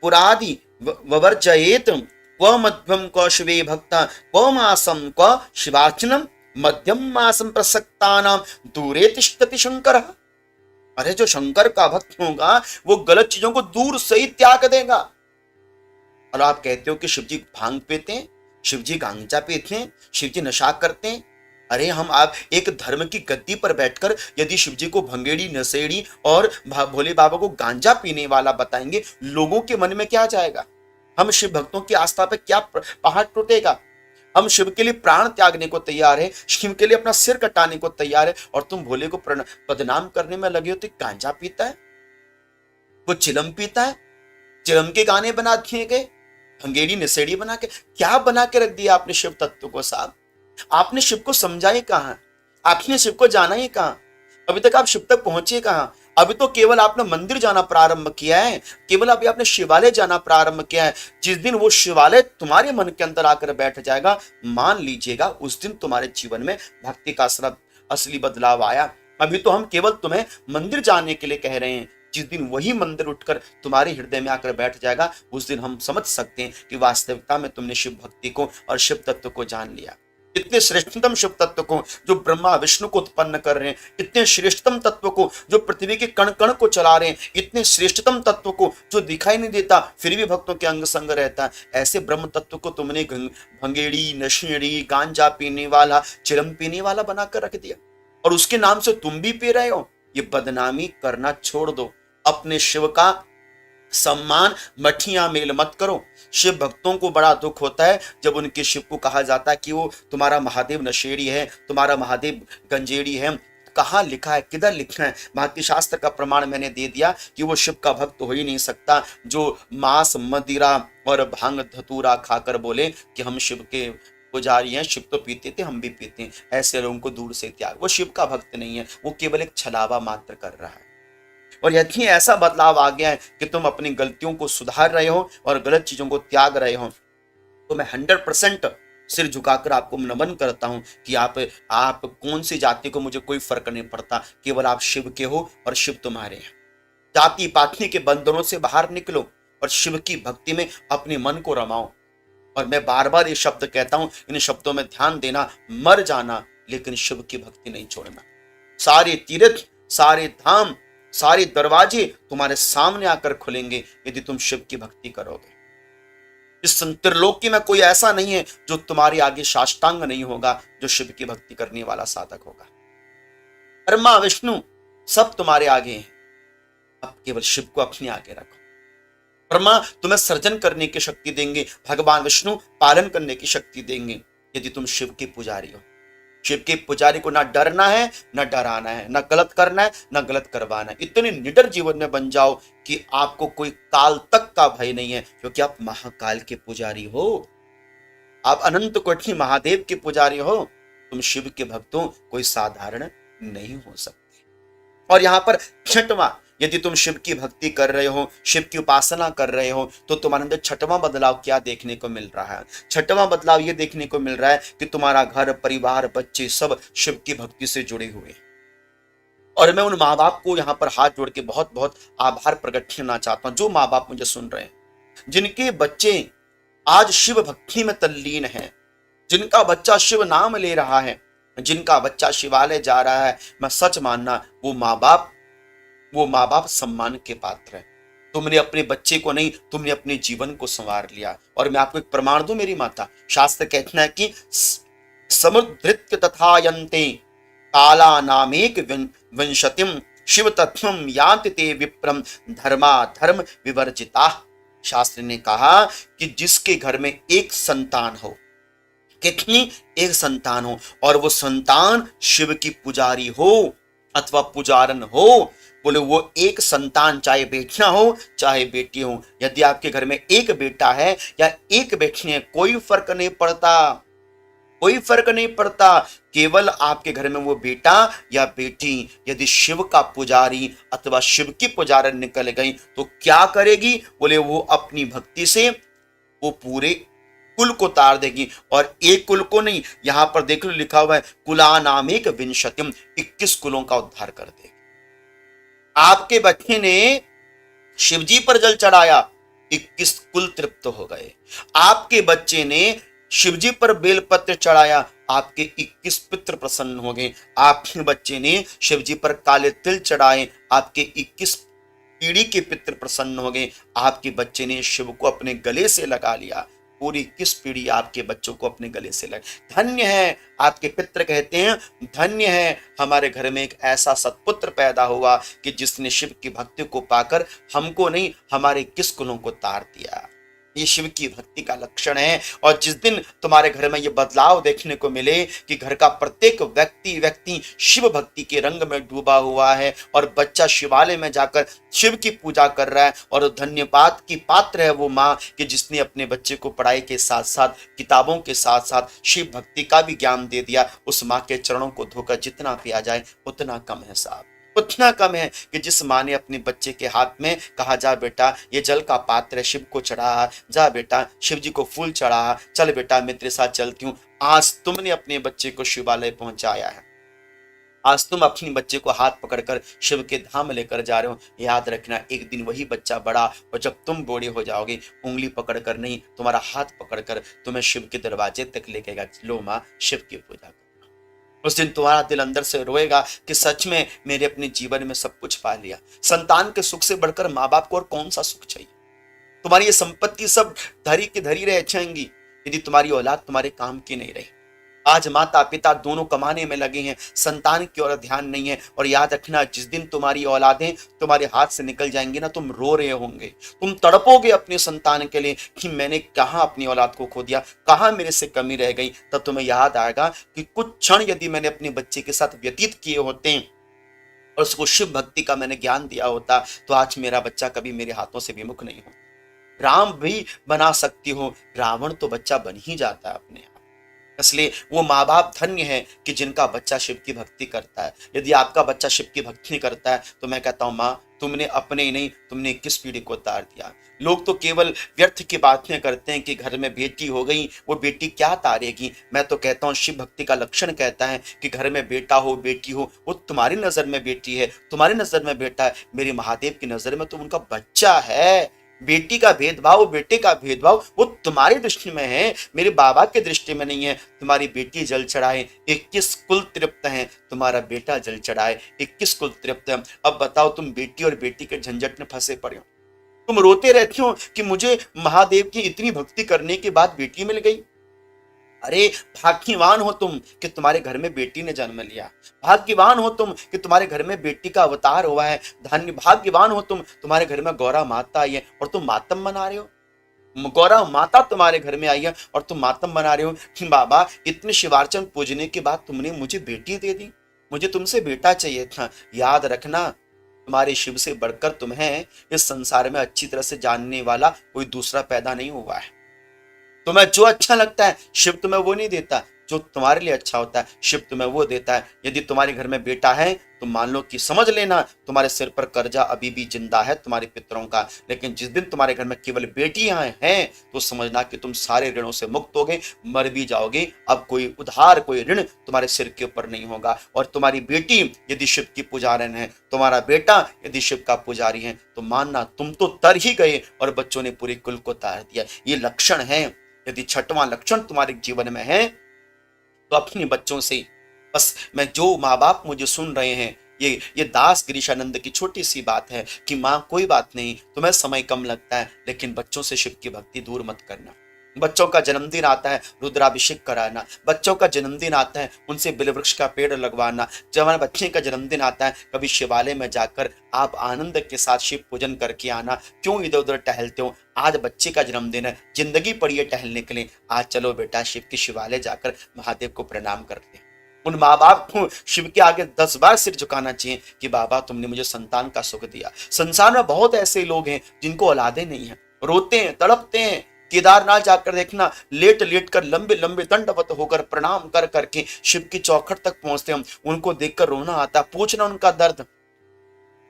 पुरादि ववर्जयेत क्व मध्यम क्व शिवे भक्ता क्व मासम क्व शिवार्चनम मध्यम मासम प्रसक्तानाम दूरे तिष्ठति शंकर। अरे जो शंकर का भक्त होगा वो गलत चीजों को दूर से ही त्याग देगा। और आप कहते हो कि शिव जी भांग पीते हैं, शिव जी गांजा पीते हैं, शिव जी नशा करते हैं। अरे हम आप एक धर्म की गद्दी पर बैठकर यदि शिव जी को भंगेड़ी नशेड़ी और भोले बाबा को गांजा पीने वाला बताएंगे, लोगों के मन में क्या जाएगा? हम शिव भक्तों की आस्था पे क्या पहाड़ टूटेगा? हम शिव के लिए प्राण त्यागने को तैयार है, शिव के लिए अपना सिर कटाने को तैयार है, और तुम भोले को बदनाम करने में लगे हो। तो गांजा पीता है, वो चिलम पीता है, चिलम के गाने बना दिए गए, भंगेड़ी नशेड़ी बना के, क्या बना के रख दिया आपने शिव तत्व को? साहब आपने शिव को समझा ही कहां? आपने शिव को जाना ही कहां? अभी तक आप शिव तक पहुंचे कहां? अभी तो केवल आपने मंदिर जाना प्रारंभ किया है, केवल अभी आपने शिवालय जाना प्रारंभ किया है। जिस दिन वो शिवालय तुम्हारे मन के अंदर आकर बैठ जाएगा, मान लीजिएगा उस दिन तुम्हारे जीवन में भक्ति का असली बदलाव आया। अभी तो हम केवल तुम्हें मंदिर जाने के लिए कह रहे हैं। जिस दिन वही मंदिर उठकर तुम्हारे हृदय में आकर बैठ जाएगा, उस दिन हम समझ सकते हैं कि वास्तविकता में तुमने शिव भक्ति को और शिव तत्व को जान लिया। इतने श्रेष्ठतम शिव तत्व को जो ब्रह्मा विष्णु को उत्पन्न कर रहे हैं, इतने श्रेष्ठतम तत्व को जो पृथ्वी के कण कण को चला रहे हैं, इतने श्रेष्ठतम तत्व को जो दिखाई नहीं देता फिर भी भक्तों के अंग संग रहता है, ऐसे ब्रह्म तत्व को तुमने भंगेड़ी नशेड़ी गांजा पीने वाला चिलम पीने वाला बनाकर रख दिया, और उसके नाम से तुम भी पी रहे हो। ये बदनामी करना छोड़ दो। अपने शिव का सम्मान मठिया मेल मत करो। शिव भक्तों को बड़ा दुख होता है जब उनके शिव को कहा जाता है कि वो तुम्हारा महादेव नशेड़ी है, तुम्हारा महादेव गंजेड़ी है। कहाँ लिखा है, किधर लिखा है? भारतीय शास्त्र का प्रमाण मैंने दे दिया कि वो शिव का भक्त हो ही नहीं सकता जो मांस मदिरा और भांग धतूरा खाकर बोले कि हम शिव के पुजारी हैं। शिव तो पीते थे, हम भी पीते हैं। ऐसे लोगों को दूर से त्याग। वो शिव का भक्त नहीं है, वो केवल एक छलावा मात्र कर रहा है। और यदि ऐसा बदलाव आ गया है कि तुम अपनी गलतियों को सुधार रहे हो और गलत चीजों को त्याग रहे हो, तो मैं 100% सिर झुकाकर आपको नमन करता हूं कि आप कौन सी जाति को, मुझे कोई फर्क नहीं पड़ता। केवल आप शिव के हो और शिव तुम्हारे हैं। जाति पाति के बंधनों से बाहर निकलो और शिव की भक्ति में अपने मन को रमाओ। और मैं बार बार ये शब्द कहता हूं, इन शब्दों में ध्यान देना, मर जाना लेकिन शिव की भक्ति नहीं छोड़ना। सारे तीर्थ, सारे धाम, सारे दरवाजे तुम्हारे सामने आकर खुलेंगे यदि तुम शिव की भक्ति करोगे। इस त्रिलोकी में कोई ऐसा नहीं है जो तुम्हारे आगे साष्टांग नहीं होगा, जो शिव की भक्ति करने वाला साधक होगा। ब्रह्मा विष्णु सब तुम्हारे आगे हैं, अब केवल शिव को अपने आगे रखो। ब्रह्मा तुम्हें सर्जन करने की शक्ति देंगे, भगवान विष्णु पालन करने की शक्ति देंगे यदि तुम शिव के पुजारी हो। शिव के पुजारी को ना डरना है, ना डराना है, ना गलत करना है, ना गलत करवाना है। इतने निडर जीवन में बन जाओ कि आपको कोई काल तक का भय नहीं है, क्योंकि आप महाकाल के पुजारी हो। आप अनंत कोटि महादेव के पुजारी हो। तुम शिव के भक्त हो, कोई साधारण नहीं हो सकते। और यहां पर छठवां, यदि तुम शिव की भक्ति कर रहे हो, शिव की उपासना कर रहे हो, तो तुम्हारे अंदर छठवां बदलाव क्या देखने को मिल रहा है? छठवां बदलाव ये देखने को मिल रहा है कि तुम्हारा घर परिवार बच्चे सब शिव की भक्ति से जुड़े हुए। और मैं उन माँ बाप को यहाँ पर हाथ जोड़ के बहुत बहुत आभार प्रकट करना चाहता हूँ, जो माँ बाप मुझे सुन रहे हैं, जिनके बच्चे आज शिव भक्ति में तल्लीन है, जिनका बच्चा शिव नाम ले रहा है, जिनका बच्चा शिवालय जा रहा है। मैं सच मानना, वो माँ बाप सम्मान के पात्र है। तुमने अपने बच्चे को नहीं, तुमने अपने जीवन को संवार लिया। और मैं आपको एक प्रमाण दूं, मेरी माता, शास्त्र कहना है कि समुद्रित्य तथा यन्ते काला नामेक विंशतिम शिव तत्वम यान्ति ते विप्रम धर्मा धर्म विवर्जिता। शास्त्र ने कहा कि जिसके घर में एक संतान हो, कितनी, एक संतान हो, और वो संतान शिव की पुजारी हो अथवा पुजारन हो, बोले वो एक संतान, चाहे बेटियां हो चाहे बेटी हो, यदि आपके घर में एक बेटा है या एक बेटी है, कोई फर्क नहीं पड़ता, कोई फर्क नहीं पड़ता। केवल आपके घर में वो बेटा या बेटी यदि शिव का पुजारी अथवा शिव की पुजारन निकल गई तो क्या करेगी? बोले वो अपनी भक्ति से वो पूरे कुल को तार देगी। और एक कुल को नहीं, यहां पर देख लो लिखा हुआ है कुला नामेक विंशतिम, 21 कुलों का उद्धार कर देगी। आपके बच्चे ने शिवजी पर जल चढ़ाया, 21 कुल तृप्त हो गए। आपके बच्चे ने शिवजी पर बेलपत्र चढ़ाया, आपके 21 पितृ प्रसन्न हो गए। आपके बच्चे ने शिवजी पर काले तिल चढ़ाए, आपके 21 पीढ़ी के पितृ प्रसन्न हो गए। आपके बच्चे ने शिव को अपने गले से लगा लिया, पूरी 21 पीढ़ी आपके बच्चों को अपने गले से लगा। धन्य है, आपके पितृ कहते हैं धन्य है, हमारे घर में एक ऐसा सत्पुत्र पैदा हुआ कि जिसने शिव की भक्ति को पाकर हमको नहीं, हमारे 21 कुलों को तार दिया। ये शिव की भक्ति का लक्षण है। और जिस दिन तुम्हारे घर में ये बदलाव देखने को मिले कि घर का प्रत्येक व्यक्ति शिव भक्ति के रंग में डूबा हुआ है और बच्चा शिवालय में जाकर शिव की पूजा कर रहा है, और धन्यवाद की पात्र है वो माँ कि जिसने अपने बच्चे को पढ़ाई के साथ साथ किताबों के साथ साथ शिव भक्ति का भी ज्ञान दे दिया। उस माँ के चरणों को धोकर जितना पिया जाए उतना कम है साहब, उतना कम है कि जिस माँ ने अपने बच्चे के हाथ में कहा, जा बेटा ये जल का पात्र है, शिव को चढ़ा, जा बेटा शिव जी को फूल चढ़ा, चल बेटा मैं तेरे साथ चलती हूँ। आज तुमने अपने बच्चे को शिवालय पहुंचाया है, आज तुम अपने बच्चे को हाथ पकड़कर शिव के धाम लेकर जा रहे हो। याद रखना एक दिन वही बच्चा बड़ा, और जब तुम बूढ़े हो जाओगे उंगली पकड़कर नहीं, तुम्हारा हाथ पकड़कर तुम्हें शिव के दरवाजे तक लेके गया, लो माँ शिव की पूजा कर। उस दिन तुम्हारा दिल अंदर से रोएगा कि सच में मेरे अपने जीवन में सब कुछ पा लिया। संतान के सुख से बढ़कर माँ बाप को और कौन सा सुख चाहिए। तुम्हारी ये संपत्ति सब धरी की धरी रह जाएंगी यदि तुम्हारी औलाद तुम्हारे काम की नहीं रही। आज माता पिता दोनों कमाने में लगे हैं, संतान की ओर ध्यान नहीं है। और याद रखना जिस दिन तुम्हारी औलादें तुम्हारे हाथ से निकल जाएंगी ना, तुम रो रहे होंगे, तुम तड़पोगे अपने संतान के लिए कि मैंने कहां अपनी औलाद को खो दिया, कहां मेरे से कमी रह गई। तब तुम्हें याद आएगा कि कुछ क्षण यदि मैंने अपने बच्चे के साथ व्यतीत किए होते हैं और उसको शिव भक्ति का मैंने ज्ञान दिया होता, तो आज मेरा बच्चा कभी मेरे हाथों से विमुख नहीं हो। राम भी बना सकती हो, रावण तो बच्चा बन ही जाता है अपने आप। इसलिए वो माँ बाप धन्य है कि जिनका बच्चा शिव की भक्ति करता है। यदि आपका बच्चा शिव की भक्ति नहीं करता है तो मैं कहता हूँ माँ तुमने अपने ही नहीं, तुमने 21 पीढ़ी को तार दिया। लोग तो केवल व्यर्थ की बातें करते हैं कि घर में बेटी हो गई, वो बेटी क्या तारेगी। मैं तो कहता हूँ शिव भक्ति का लक्षण कहता है कि घर में बेटा हो बेटी हो, वो तुम्हारी नजर में बेटी है, तुम्हारी नजर में बेटा है, मेरे महादेव की नजर में तो उनका बच्चा है। बेटी का भेदभाव, बेटे का भेदभाव वो तुम्हारी दृष्टि में है, मेरे बाबा की दृष्टि में नहीं है। तुम्हारी बेटी जल चढ़ाए 21 कुल तृप्त हैं, तुम्हारा बेटा जल चढ़ाए 21 कुल तृप्त है। अब बताओ तुम बेटी और बेटी के झंझट में फंसे पड़े हो, तुम रोते रहते हो कि मुझे महादेव की इतनी भक्ति करने के बाद बेटी मिल गई। अरे भाग्यवान हो तुम कि तुम्हारे घर में बेटी ने जन्म लिया, भाग्यवान हो तुम कि तुम्हारे घर में बेटी का अवतार हुआ है, धन्य भाग्यवान हो तुम, तुम्हारे घर में गौरा माता आई है और तुम मातम मना रहे हो। गौरा माता तुम्हारे घर में आई है और तुम मातम मना रहे हो कि बाबा इतने शिवार्चन पूजने के बाद तुमने मुझे बेटी दे दी, मुझे तुमसे बेटा चाहिए था। याद रखना तुम्हारे शिव से बढ़कर तुम्हें इस संसार में अच्छी तरह से जानने वाला कोई दूसरा पैदा नहीं हुआ है। तुम्हें जो अच्छा लगता है शिव तुम्हें वो नहीं देता, जो तुम्हारे लिए अच्छा होता है शिव तुम्हें वो देता है। यदि तुम्हारे घर में बेटा है तो मान लो कि समझ लेना तुम्हारे सिर पर कर्जा अभी भी जिंदा है तुम्हारे पितरों का, लेकिन जिस दिन तुम्हारे घर में केवल बेटियां हैं तो समझना कि तुम सारे ऋणों से मुक्त होगे, मर भी जाओगे, अब कोई उधार कोई ऋण तुम्हारे सिर के ऊपर नहीं होगा। और तुम्हारी बेटी यदि शिव की पुजारन है, तुम्हारा बेटा यदि शिव का पुजारी है, तो मानना तुम तो तर ही गए और बच्चों ने पूरे कुल को तार दिया। ये लक्षण है। यदि छठवां लक्षण तुम्हारे जीवन में है तो अपने बच्चों से, बस मैं जो माँ बाप मुझे सुन रहे हैं, ये दास गिरीशानंद की छोटी सी बात है कि माँ कोई बात नहीं, तुम्हें समय कम लगता है लेकिन बच्चों से शिव की भक्ति दूर मत करना। बच्चों का जन्मदिन आता है रुद्राभिषेक कराना, बच्चों का जन्मदिन आता है उनसे बिलवृक्ष का पेड़ लगवाना, जब हमारे बच्चे का जन्मदिन आता है कभी शिवालय में जाकर आप आनंद के साथ शिव पूजन करके आना। क्यों इधर उधर टहलते हो, आज बच्चे का जन्मदिन है, जिंदगी पड़ी है टहलने के लिए, आज चलो बेटा शिव के शिवालय जाकर महादेव को प्रणाम करते हैं। उन माँ बाप को शिव के आगे 10 बार सिर झुकाना चाहिए कि बाबा तुमने मुझे संतान का सुख दिया। संसार में बहुत ऐसे लोग हैं जिनको औलादे नहीं है, रोते हैं तड़पते हैं। केदारनाथ जाकर देखना, लेट लेट कर लंबे लंबे दंडवत होकर प्रणाम कर करके शिव की चौखट तक पहुंचते हैं। उनको देखकर रोना आता, पूछना उनका दर्द।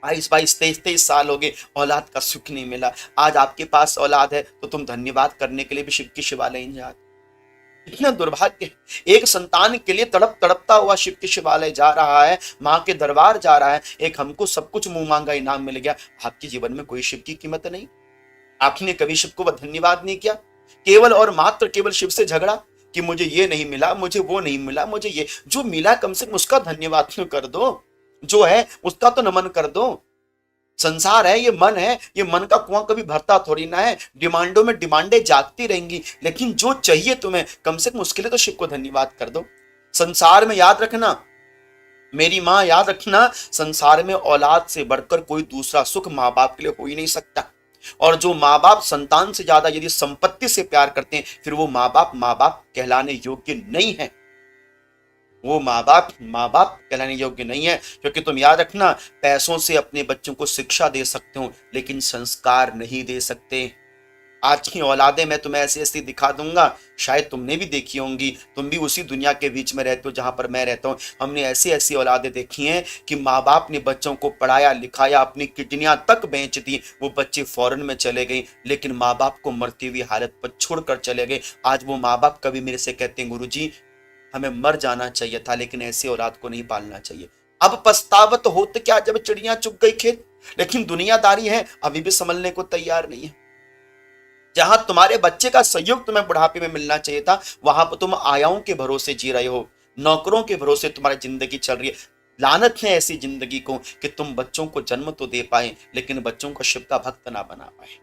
22 23 साल हो गए, औलाद का सुख नहीं मिला। आज आपके पास औलाद है तो तुम धन्यवाद करने के लिए भी शिव की शिवालय नहीं जाते। इतना दुर्भाग्य है। एक संतान के लिए तड़प तड़पता हुआ शिव के शिवालय जा रहा है, मां के दरबार जा रहा है, एक हमको सब कुछ मुंह मांगा इनाम मिल गया। आपके जीवन में कोई शिव की कीमत नहीं, आपने कभी शिव को धन्यवाद नहीं किया, केवल और मात्र केवल शिव से झगड़ा कि मुझे ये नहीं मिला, मुझे वो नहीं मिला, मुझे ये जो मिला कम से कम उसका धन्यवाद तो कर दो, जो है उसका तो नमन कर दो। संसार है, ये मन है, ये मन का कुआं कभी भरता थोड़ी ना है, डिमांडों में डिमांडें जागती रहेंगी, लेकिन जो चाहिए तुम्हें कम से कम उसके लिए तो शिव को धन्यवाद कर दो। संसार में याद रखना मेरी मां, याद रखना, संसार में औलाद से बढ़कर कोई दूसरा सुख माँ बाप के लिए हो ही नहीं सकता। और जो माँ बाप संतान से ज्यादा यदि संपत्ति से प्यार करते हैं, फिर वो माँ बाप कहलाने योग्य नहीं है, वो माँ बाप कहलाने योग्य नहीं है। क्योंकि तुम याद रखना, पैसों से अपने बच्चों को शिक्षा दे सकते हो लेकिन संस्कार नहीं दे सकते। आज की औलादे मैं तुम्हें ऐसी ऐसी दिखा दूंगा, शायद तुमने भी देखी होंगी, तुम भी उसी दुनिया के बीच में रहते हो जहां पर मैं रहता हूं। हमने ऐसी ऐसी औलादे देखी हैं कि माँ बाप ने बच्चों को पढ़ाया लिखाया, अपनी किडनियां तक बेच दी, वो बच्चे फॉरेन में चले गए, लेकिन माँ बाप को मरती हुई हालत पर छोड़कर चले गए। आज वो माँ बाप कभी मेरे से कहते हैं, गुरुजी हमें मर जाना चाहिए था, लेकिन ऐसी औलाद को नहीं पालना चाहिए। अब पछतावत होते क्या जब चिड़िया चुग गई खेत, लेकिन दुनियादारी है अभी भी संभलने को तैयार नहीं है। जहां तुम्हारे बच्चे का सहयोग तुम्हें बुढ़ापे में मिलना चाहिए था, वहां पर तुम आयाओं के भरोसे जी रहे हो, नौकरों के भरोसे तुम्हारी जिंदगी चल रही है। लानत है ऐसी जिंदगी को कि तुम बच्चों को जन्म तो दे पाए लेकिन बच्चों को शिव का भक्त ना बना पाए।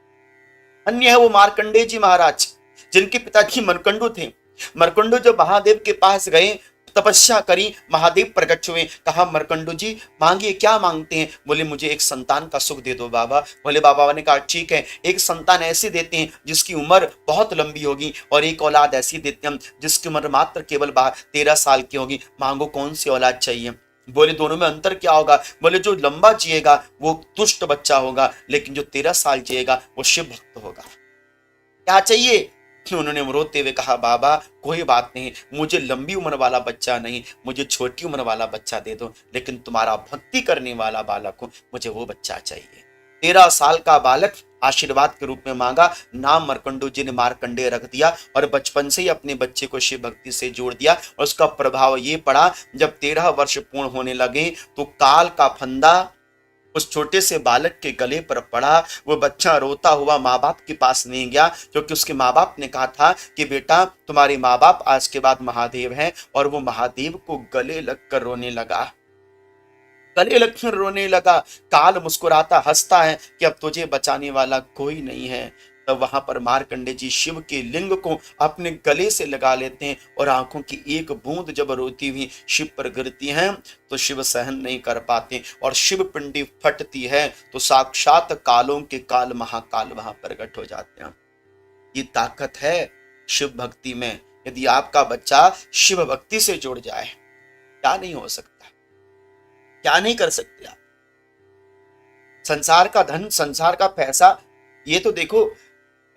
अन्य है वो मार्कंडेय जी महाराज, जिनके पिताजी मरकंडू थे। मरकंडू जब महादेव के पास गए, तपस्या करी, महादेव प्रकट हुए, कहा मरकंडू जी मांगिए, क्या मांगते हैं? बोले मुझे एक संतान का सुख दे दो बाबा। बोले बाबा ने कहा ठीक है, एक संतान ऐसी देते हैं जिसकी उम्र बहुत लंबी होगी, और एक औलाद ऐसी देते हैं जिसकी उम्र मात्र केवल 13 साल की होगी, मांगो कौन सी औलाद चाहिए? बोले दोनों में अंतर क्या होगा? बोले जो लंबा जिएगा वो दुष्ट बच्चा होगा, लेकिन जो 13 साल जिएगा वो शिव भक्त होगा। क्या चाहिए? उन्होंने रोते हुए कहा बाबा कोई बात नहीं, मुझे लंबी उम्र वाला बच्चा नहीं, मुझे छोटी उम्र वाला बच्चा दे दो, लेकिन तुम्हारा भक्ति करने वाला बालक हो, मुझे वो बच्चा चाहिए। 13 साल का बालक आशीर्वाद के रूप में मांगा, नाम मरकंडू जी ने मार्कंडेय रख दिया, और बचपन से ही अपने बच्चे को शिव भक्ति से जोड़ दिया। और उसका प्रभाव ये पड़ा, जब 13 वर्ष पूर्ण होने लगे तो काल का फंदा उस छोटे से बालक के गले पर पड़ा। वो बच्चा रोता हुआ माँ बाप के पास नहीं गया, क्योंकि उसके माँ बाप ने कहा था कि बेटा तुम्हारे माँ बाप आज के बाद महादेव हैं, और वो महादेव को गले लगकर रोने लगा, गले लगकर रोने लगा। काल मुस्कुराता हंसता है कि अब तुझे बचाने वाला कोई नहीं है। तब वहां पर मार्कंडे जी शिव के लिंग को अपने गले से लगा लेते हैं, और आंखों की एक बूंद जब रोती हुई शिव पर गिरती हैं तो शिव सहन नहीं कर पाते, और शिव पिंडी फटती है तो साक्षात कालों के काल महाकाल वहां प्रकट हो जाते हैं। ये ताकत है शिव भक्ति में। यदि आपका बच्चा शिव भक्ति से जुड़ जाए, क्या नहीं हो सकता, क्या नहीं कर सकते आप। संसार का धन, संसार का पैसा, ये तो देखो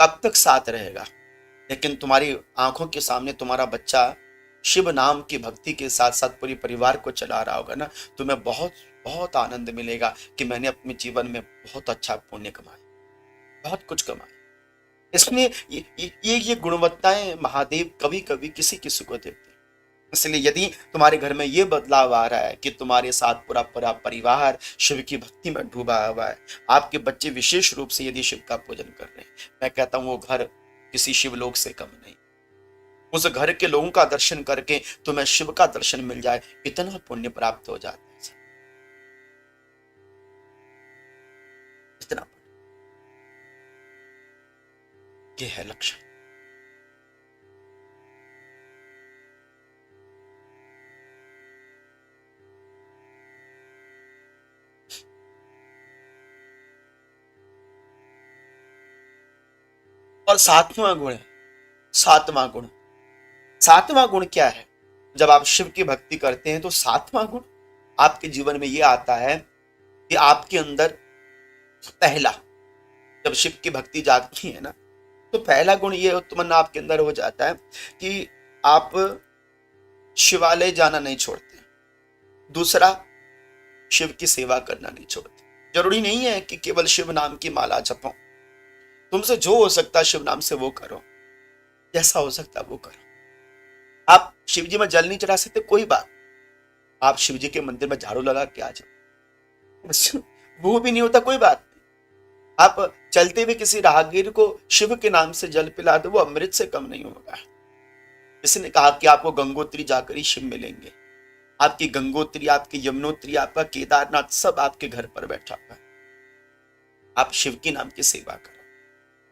कब तक साथ रहेगा, लेकिन तुम्हारी आंखों के सामने तुम्हारा बच्चा शिव नाम की भक्ति के साथ साथ पूरी परिवार को चला रहा होगा ना, तुम्हें बहुत बहुत आनंद मिलेगा कि मैंने अपने जीवन में बहुत अच्छा पुण्य कमाया, बहुत कुछ कमाया। इसलिए ये गुणवत्ताएं महादेव कभी कभी किसी किसी को देते हैं। इसलिए यदि तुम्हारे घर में ये बदलाव आ रहा है कि तुम्हारे साथ पूरा पूरा परिवार शिव की भक्ति में डूबा हुआ है, आपके बच्चे विशेष रूप से यदि शिव का पूजन कर रहे हैं, मैं कहता हूं वो घर किसी शिवलोक से कम नहीं। उस घर के लोगों का दर्शन करके तुम्हें शिव का दर्शन मिल जाए, इतना पुण्य प्राप्त हो जाता है, इतना। ये है लक्षण। और सातवां गुण है, सातवां गुण। सातवां गुण क्या है? जब आप शिव की भक्ति करते हैं तो सातवां गुण आपके जीवन में यह आता है कि आपके अंदर पहला, जब शिव की भक्ति जागती है ना, तो पहला गुण ये उत्पन्न आपके अंदर हो जाता है कि आप शिवालय जाना नहीं छोड़ते। दूसरा, शिव की सेवा करना नहीं छोड़ते। जरूरी नहीं है कि केवल शिव नाम की माला जपो, तुमसे जो हो सकता है शिव नाम से वो करो, जैसा हो सकता है वो करो। आप शिव जी में जल नहीं चढ़ा सकते, कोई बात, आप शिव जी के मंदिर में झाड़ू लगा के आ जाओ, वो भी नहीं होता, कोई बात नहीं। आप चलते हुए किसी राहगीर को शिव के नाम से जल पिला दो, वो अमृत से कम नहीं होगा। इसने कहा कि आपको गंगोत्री जाकर ही शिव मिलेंगे, आपकी गंगोत्री, आपकी यमुनोत्री, आपका केदारनाथ सब आपके घर पर बैठा हुआ है। आप शिव के नाम की सेवा करो।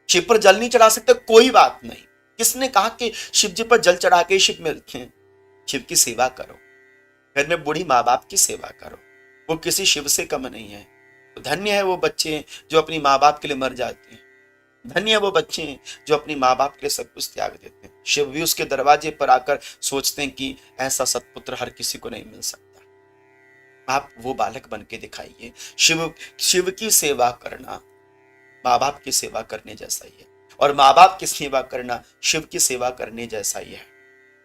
शिव पर जल नहीं चढ़ा सकते, कोई बात नहीं। किसने कहा कि शिव जी पर जल चढ़ा के शिव मिलते हैं? शिव की सेवा करो, घर में बूढ़ी माँ बाप की सेवा करो, वो किसी शिव से कम नहीं है। तो धन्य है वो बच्चे जो अपनी माँ बाप के लिए मर जाते हैं, धन्य है वो बच्चे जो अपनी माँ बाप के लिए सब कुछ त्याग देते हैं। शिव भी उसके दरवाजे पर आकर सोचते हैं कि ऐसा सत्पुत्र हर किसी को नहीं मिल सकता। आप वो बालक बन के दिखाइए। शिव की सेवा करना माँ बाप की सेवा करने जैसा ही है, और माँ बाप की सेवा करना शिव की सेवा करने जैसा ही है,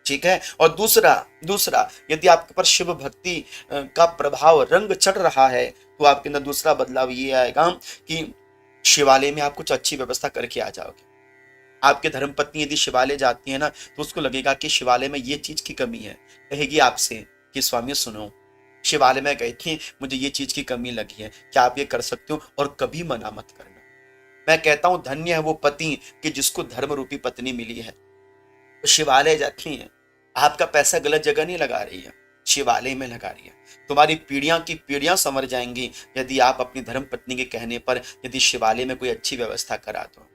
ठीक है। और दूसरा यदि आपके पर शिव भक्ति का प्रभाव रंग चढ़ रहा है, तो आपके अंदर दूसरा बदलाव ये आएगा कि शिवालय में आप कुछ अच्छी व्यवस्था करके आ जाओगे। आपके धर्मपत्नी यदि शिवालय जाती है ना, तो उसको लगेगा कि शिवालय में ये चीज की कमी है, कहेगी आपसे कि स्वामी सुनो, शिवालय में गई थी, मुझे ये चीज की कमी लगी है, क्या आप ये कर सकते हो? और कभी मना मत करना। मैं कहता हूं धन्य है वो पति कि जिसको धर्म रूपी पत्नी मिली है। तो शिवालय जाती है, आपका पैसा गलत जगह नहीं लगा रही है, शिवालय में लगा रही है। तुम्हारी पीढ़ियां की पीढ़ियां संवर जाएंगी यदि आप अपनी धर्म पत्नी के कहने पर यदि शिवालय में कोई अच्छी व्यवस्था करा दो।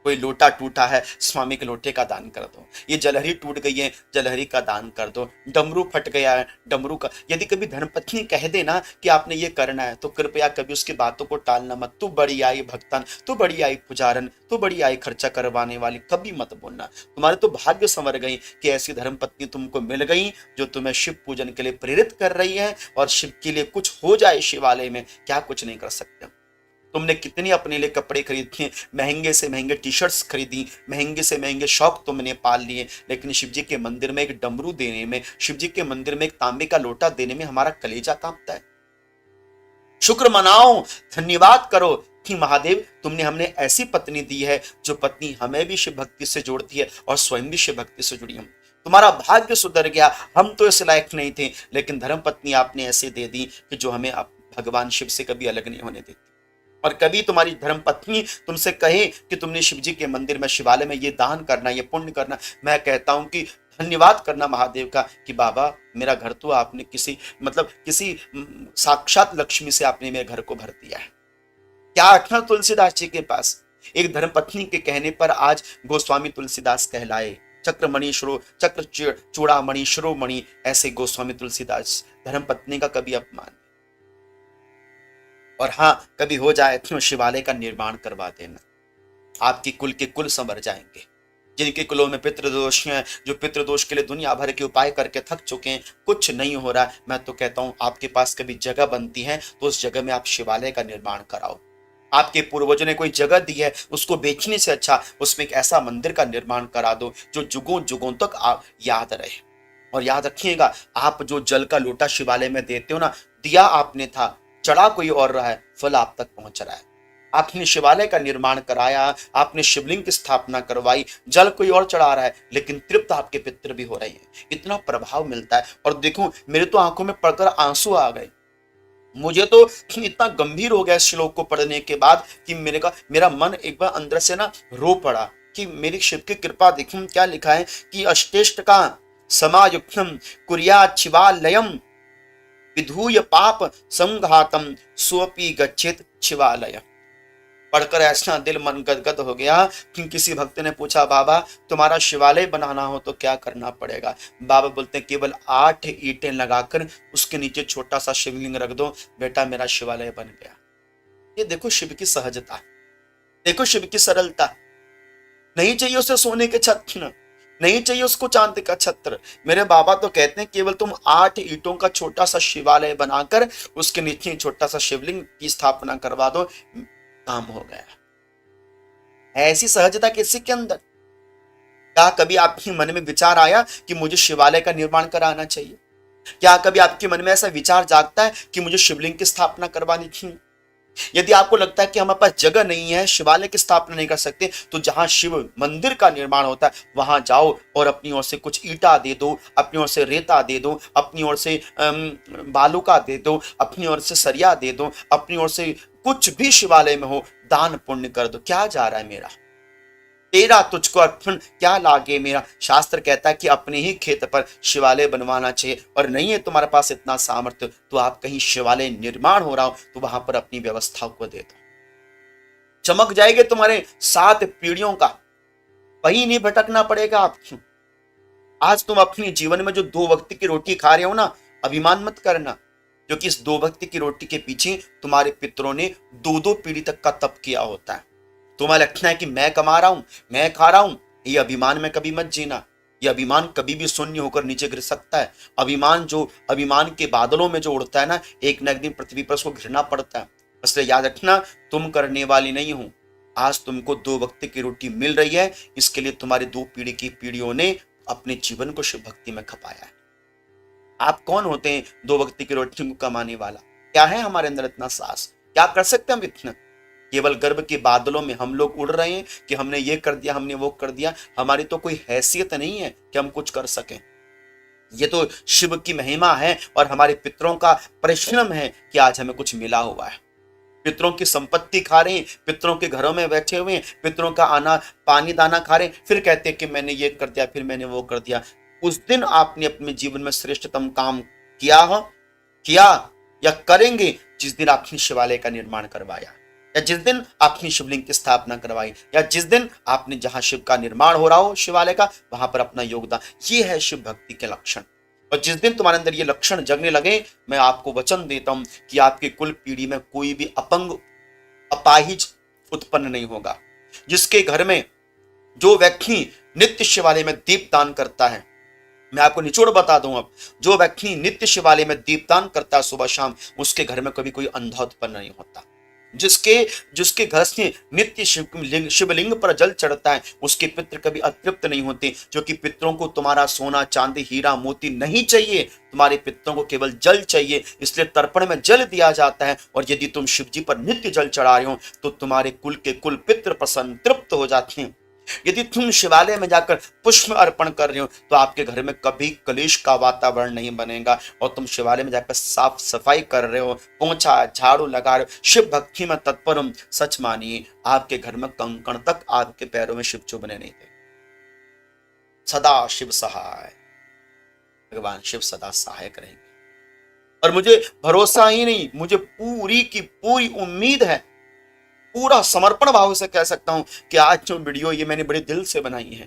कोई लोटा टूटा है, स्वामी के लोटे का दान कर दो। ये जलहरी टूट गई है, जलहरी का दान कर दो। डमरू फट गया है, डमरू का, यदि कभी धर्मपत्नी कह देना कि आपने ये करना है, तो कृपया कभी उसकी बातों को टालना मत। तू बड़ी आई भक्तन, तू बड़ी आई पुजारन, तू बड़ी आई खर्चा करवाने वाली, कभी मत बोलना। तुम्हारे तो भाग्य संवर गई कि ऐसी धर्मपत्नी तुमको मिल गई जो तुम्हें शिव पूजन के लिए प्रेरित कर रही है। और शिव के लिए कुछ हो जाए शिवालय में, क्या कुछ नहीं कर सकते। तुमने कितनी अपने लिए कपड़े खरीदे, महंगे से महंगे टी शर्ट्स खरीदी, महंगे से महंगे शौक तुमने पाल लिए, लेकिन शिव जी के मंदिर में एक डमरू देने में, शिव जी के मंदिर में एक तांबे का लोटा देने में हमारा कलेजा कांपता है। शुक्र मनाओ, धन्यवाद करो कि महादेव तुमने हमने ऐसी पत्नी दी है जो पत्नी हमें भी शिव भक्ति से जोड़ती है और स्वयं भी शिव भक्ति से जुड़ी हम। तुम्हारा भाग्य सुधर गया, हम तो इस लायक नहीं थे, लेकिन धर्म पत्नी आपने ऐसे दे दी कि जो हमें भगवान शिव से कभी अलग नहीं होने देती। और कभी तुम्हारी धर्म पत्नी तुमसे कहे कि तुमने शिव जी के मंदिर में, शिवालय में ये दान करना, ये पुण्य करना, मैं कहता हूं कि धन्यवाद करना महादेव का कि बाबा मेरा घर तो आपने किसी साक्षात लक्ष्मी से आपने मेरे घर को भर दिया है। क्या रखना तुलसीदास जी के पास, एक धर्म पत्नी के कहने पर आज गोस्वामी तुलसीदास कहलाए। चक्रमणि चक्र चूड़ामणि शिरोमणि, ऐसे गोस्वामी तुलसीदास। धर्म पत्नी का कभी अपमान। और हाँ, कभी हो जाए तो शिवालय का निर्माण करवा देना, आपकी कुल के कुल संवर जाएंगे। जिनके कुलों में पितृदोष हैं, जो पितृदोष के लिए दुनिया भर के उपाय करके थक चुके हैं, कुछ नहीं हो रहा, मैं तो कहता हूं आपके पास कभी जगह बनती है तो उस जगह में आप शिवालय का निर्माण कराओ। आपके पूर्वजों ने कोई जगह दी है, उसको बेचने से अच्छा उसमें एक ऐसा मंदिर का निर्माण करा दो जो जुगों जुगों तक आप याद रहे। और याद रखिएगा, आप जो जल का लोटा शिवालय में देते हो ना, दिया आपने था, चढ़ा कोई और रहा है, फल आप तक पहुंच रहा है। आपने शिवालय का निर्माण कराया, आपने शिवलिंग की स्थापना करवाई, जल कोई और चढ़ा रहा है, लेकिन तृप्त आपके पितृ भी हो रहे हैं। इतना प्रभाव मिलता है। और देखो, मेरे तो आंखों में पड़कर आंसू आ गए। मुझे तो इतना गंभीर हो गया इस श्लोक को पढ़ने के बाद कि मेरा मन एक बार अंदर से ना रो पड़ा कि मेरी शिव की कृपा देखूं। क्या लिखा है कि अष्टेष्ट का समायुक्तम कुर्यात् शिवालयम विधूय पाप संघातम स्वपि गच्छेत शिवालय। पढ़कर ऐसा दिल मन गदगद हो गया कि किसी भक्त ने पूछा, बाबा तुम्हारा शिवालय बनाना हो तो क्या करना पड़ेगा? बाबा बोलते हैं केवल 8 ईंटें लगाकर उसके नीचे छोटा सा शिवलिंग रख दो, बेटा मेरा शिवालय बन गया। ये देखो शिव की सहजता, देखो शिव की सरलता। नहीं चाहिए उसे सोने के छत्र, नहीं चाहिए उसको चांदी का छत्र। मेरे बाबा तो कहते हैं केवल तुम 8 ईंटों का छोटा सा शिवालय बनाकर उसके नीचे छोटा सा शिवलिंग की स्थापना करवा दो, काम हो गया। ऐसी सहजता किसी के अंदर? क्या कभी आपके मन में विचार आया कि मुझे शिवालय का निर्माण कराना चाहिए? क्या कभी आपके मन में ऐसा विचार जागता है कि मुझे शिवलिंग की स्थापना करवानी थी? यदि आपको लगता है कि हमारे पास जगह नहीं है, शिवालय की स्थापना नहीं कर सकते, तो जहां शिव मंदिर का निर्माण होता है वहां जाओ और अपनी ओर से कुछ ईंटा दे दो, अपनी ओर से रेता दे दो, अपनी ओर से बालू का दे दो, अपनी ओर से सरिया दे दो, अपनी ओर से कुछ भी शिवालय में हो दान पुण्य कर दो। क्या जा रहा है मेरा, तेरा तुझको अर्पण क्या लागे मेरा। शास्त्र कहता है कि अपने ही खेत पर शिवालय बनवाना चाहिए, और नहीं है तुम्हारे पास इतना सामर्थ्य तो आप कहीं शिवालय निर्माण हो रहा हो तो वहां पर अपनी व्यवस्थाओं को दे दो। चमक जाएंगे तुम्हारे 7 पीढ़ियों का, कहीं नहीं भटकना पड़ेगा आपको। आज तुम अपने जीवन में जो 2 वक्त की रोटी खा रहे हो ना, अभिमान मत करना, क्योंकि इस 2 वक्त की रोटी के पीछे तुम्हारे पितरों ने 2-2 पीढ़ी तक का तप किया होता है। तुम्हें लगता है कि मैं कमा रहा हूं, मैं खा रहा हूं, ये अभिमान में कभी मत जीना। ये अभिमान कभी भी शून्य होकर नीचे गिर सकता है। अभिमान के बादलों में जो उड़ता है ना, एक न एक दिन पृथ्वी पर उसको गिरना पड़ता है। इसलिए याद रखना, तुम करने वाली नहीं हो। आज तुमको 2 वक्त की रोटी मिल रही है, इसके लिए तुम्हारी 2 पीढ़ी की पीढ़ियों ने अपने जीवन को शिव भक्ति में खपाया है। आप कौन होते हैं 2 वक्त की रोटी को कमाने वाला? क्या है हमारे अंदर इतना साहस? क्या कर सकते हैं हम इतना? केवल गर्भ के बादलों में हम लोग उड़ रहे हैं कि हमने ये कर दिया, हमने वो कर दिया। हमारी तो कोई हैसियत नहीं है कि हम कुछ कर सकें। ये तो शिव की महिमा है और हमारे पितरों का परिश्रम है कि आज हमें कुछ मिला हुआ है। पितरों की संपत्ति खा रहे हैं, पितरों के घरों में बैठे हुए हैं, पितरों का आना पानी दाना खा रहे हैं, फिर कहते हैं कि मैंने ये कर दिया, फिर मैंने वो कर दिया। उस दिन आपने अपने जीवन में श्रेष्ठतम काम किया या करेंगे जिस दिन आपने शिवालय का निर्माण करवाया, या जिस दिन आपने शिवलिंग की स्थापना करवाई, या जिस दिन आपने जहां शिव का निर्माण हो रहा हो शिवालय का वहां पर अपना योगदान। ये है शिव भक्ति के लक्षण। और जिस दिन तुम्हारे अंदर ये लक्षण जगने लगे, मैं आपको वचन देता हूं कि आपकी कुल पीढ़ी में कोई भी अपंग अपाहिज उत्पन्न नहीं होगा। जिसके घर में जो व्यक्ति नित्य शिवालय में दीपदान करता है, मैं आपको निचोड़ बता दूं, अब जो व्यक्ति नित्य शिवालय में दीपदान करता है सुबह शाम, उसके घर में कभी कोई अंधा उत्पन्न नहीं होता। जिसके घर से नित्य शिवलिंग पर जल चढ़ता है, उसके पितृ कभी अतृप्त नहीं होते। क्योंकि पितरों को तुम्हारा सोना चांदी हीरा मोती नहीं चाहिए, तुम्हारे पितरों को केवल जल चाहिए। इसलिए तर्पण में जल दिया जाता है। और यदि तुम शिव जी पर नित्य जल चढ़ा रहे हो तो तुम्हारे कुल के कुल पितृ प्रसन्न तृप्त हो जाते हैं। यदि तुम शिवालय में जाकर पुष्प अर्पण कर रहे हो तो आपके घर में कभी कलेश का वातावरण नहीं बनेगा। और तुम शिवालय में जाकर साफ सफाई कर रहे हो, पोंछा झाड़ू लगा रहे हो, शिव भक्ति में तत्पर हो, सच मानिए आपके घर में कंकण तक आपके पैरों में शिव चुभने नहीं देंगे। सदा शिव सहाय, भगवान शिव सदा सहायक रहेंगे। और मुझे भरोसा ही नहीं, मुझे पूरी की पूरी उम्मीद है, पूरा समर्पण भाव से कह सकता हूं कि आज जो वीडियो ये मैंने बड़े दिल से बनाई है,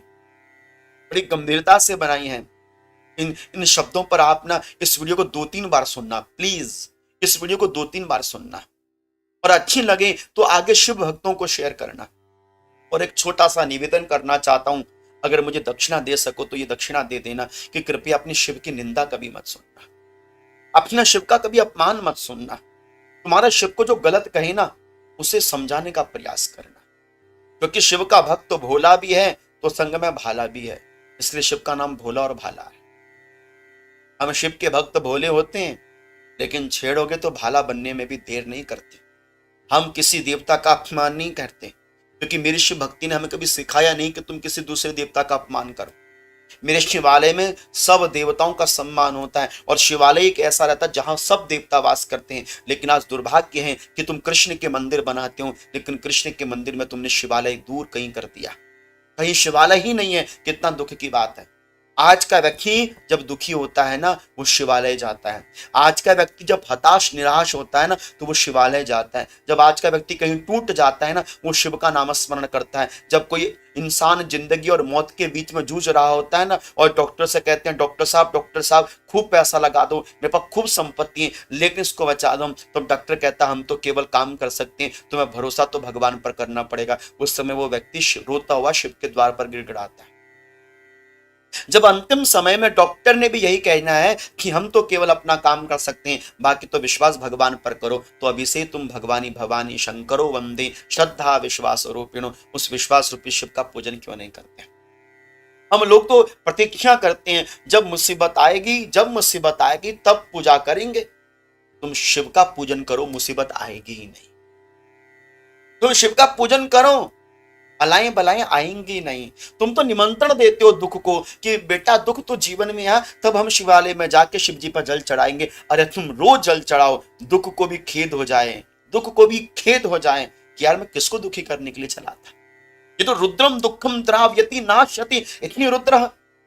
बड़ी गंभीरता से बनाई है। इन शब्दों पर आप ना इस वीडियो को 2-3 बार सुनना, प्लीज इस वीडियो को 2-3 बार सुनना, और अच्छी लगे तो आगे शिव भक्तों को शेयर करना। और एक छोटा सा निवेदन करना चाहता हूं, अगर मुझे दक्षिणा दे सको तो ये दक्षिणा दे देना कि कृपया अपनी शिव की निंदा कभी मत सुनना, अपना शिव का कभी अपमान मत सुनना। तुम्हारा शिव को जो गलत कहे ना, उसे समझाने का प्रयास करना। क्योंकि शिव का भक्त तो भोला भी है तो संग में भाला भी है, इसलिए शिव का नाम भोला और भाला है। हम शिव के भक्त भोले होते हैं, लेकिन छेड़ोगे तो भाला बनने में भी देर नहीं करते। हम किसी देवता का अपमान नहीं करते, क्योंकि मेरी शिव भक्ति ने हमें कभी सिखाया नहीं कि तुम किसी दूसरे देवता का अपमान करो। मेरे शिवालय में सब देवताओं का सम्मान होता है, और शिवालय एक ऐसा रहता है जहां सब देवता वास करते हैं। लेकिन आज दुर्भाग्य है कि तुम कृष्ण के मंदिर बनाते हो, लेकिन कृष्ण के मंदिर में तुमने शिवालय दूर कहीं कर दिया, कहीं शिवालय ही नहीं है। कितना दुख की बात है। आज का व्यक्ति जब दुखी होता है ना, वो शिवालय जाता है। आज का व्यक्ति जब हताश निराश होता है ना, तो वो शिवालय जाता है। जब आज का व्यक्ति कहीं टूट जाता है ना, वो शिव का नामस्मरण करता है। जब कोई इंसान जिंदगी और मौत के बीच में जूझ रहा होता है ना, और डॉक्टर से कहते हैं डॉक्टर साहब खूब पैसा लगा दो, मेरे पास खूब संपत्ति है, लेकिन इसको बचा दो, तो डॉक्टर कहता हम तो केवल काम कर सकते हैं, तुम्हें भरोसा तो भगवान पर करना पड़ेगा। उस समय वो व्यक्ति रोता हुआ शिव के द्वार पर गिड़गिड़ाता है। जब अंतिम समय में डॉक्टर ने भी यही कहना है कि हम तो केवल अपना काम कर सकते हैं, बाकी तो विश्वास भगवान पर करो, तो अभी से तुम भगवानी भवानी शंकरो वंदे श्रद्धा विश्वास रूपिणो, उस विश्वास रूपी शिव का पूजन क्यों नहीं करते? हम लोग तो प्रतीक्षा करते हैं जब मुसीबत आएगी तब पूजा करेंगे। तुम शिव का पूजन करो, मुसीबत आएगी ही नहीं। तुम शिव का पूजन करो, अलाएं बलाएं आएंगी नहीं। तुम तो निमंत्रण देते हो दुख को कि बेटा दुख तो जीवन में आ, तब हम शिवालय में जाके शिव जी पर जल चढ़ाएंगे। अरे तुम रोज जल चढ़ाओ, दुख को भी खेद हो जाए, दुख को भी खेद हो जाए कि यार मैं किसको दुखी करने के लिए चला था। ये तो रुद्रम दुखम द्राव्यति नाशयति, इतनी रुद्र,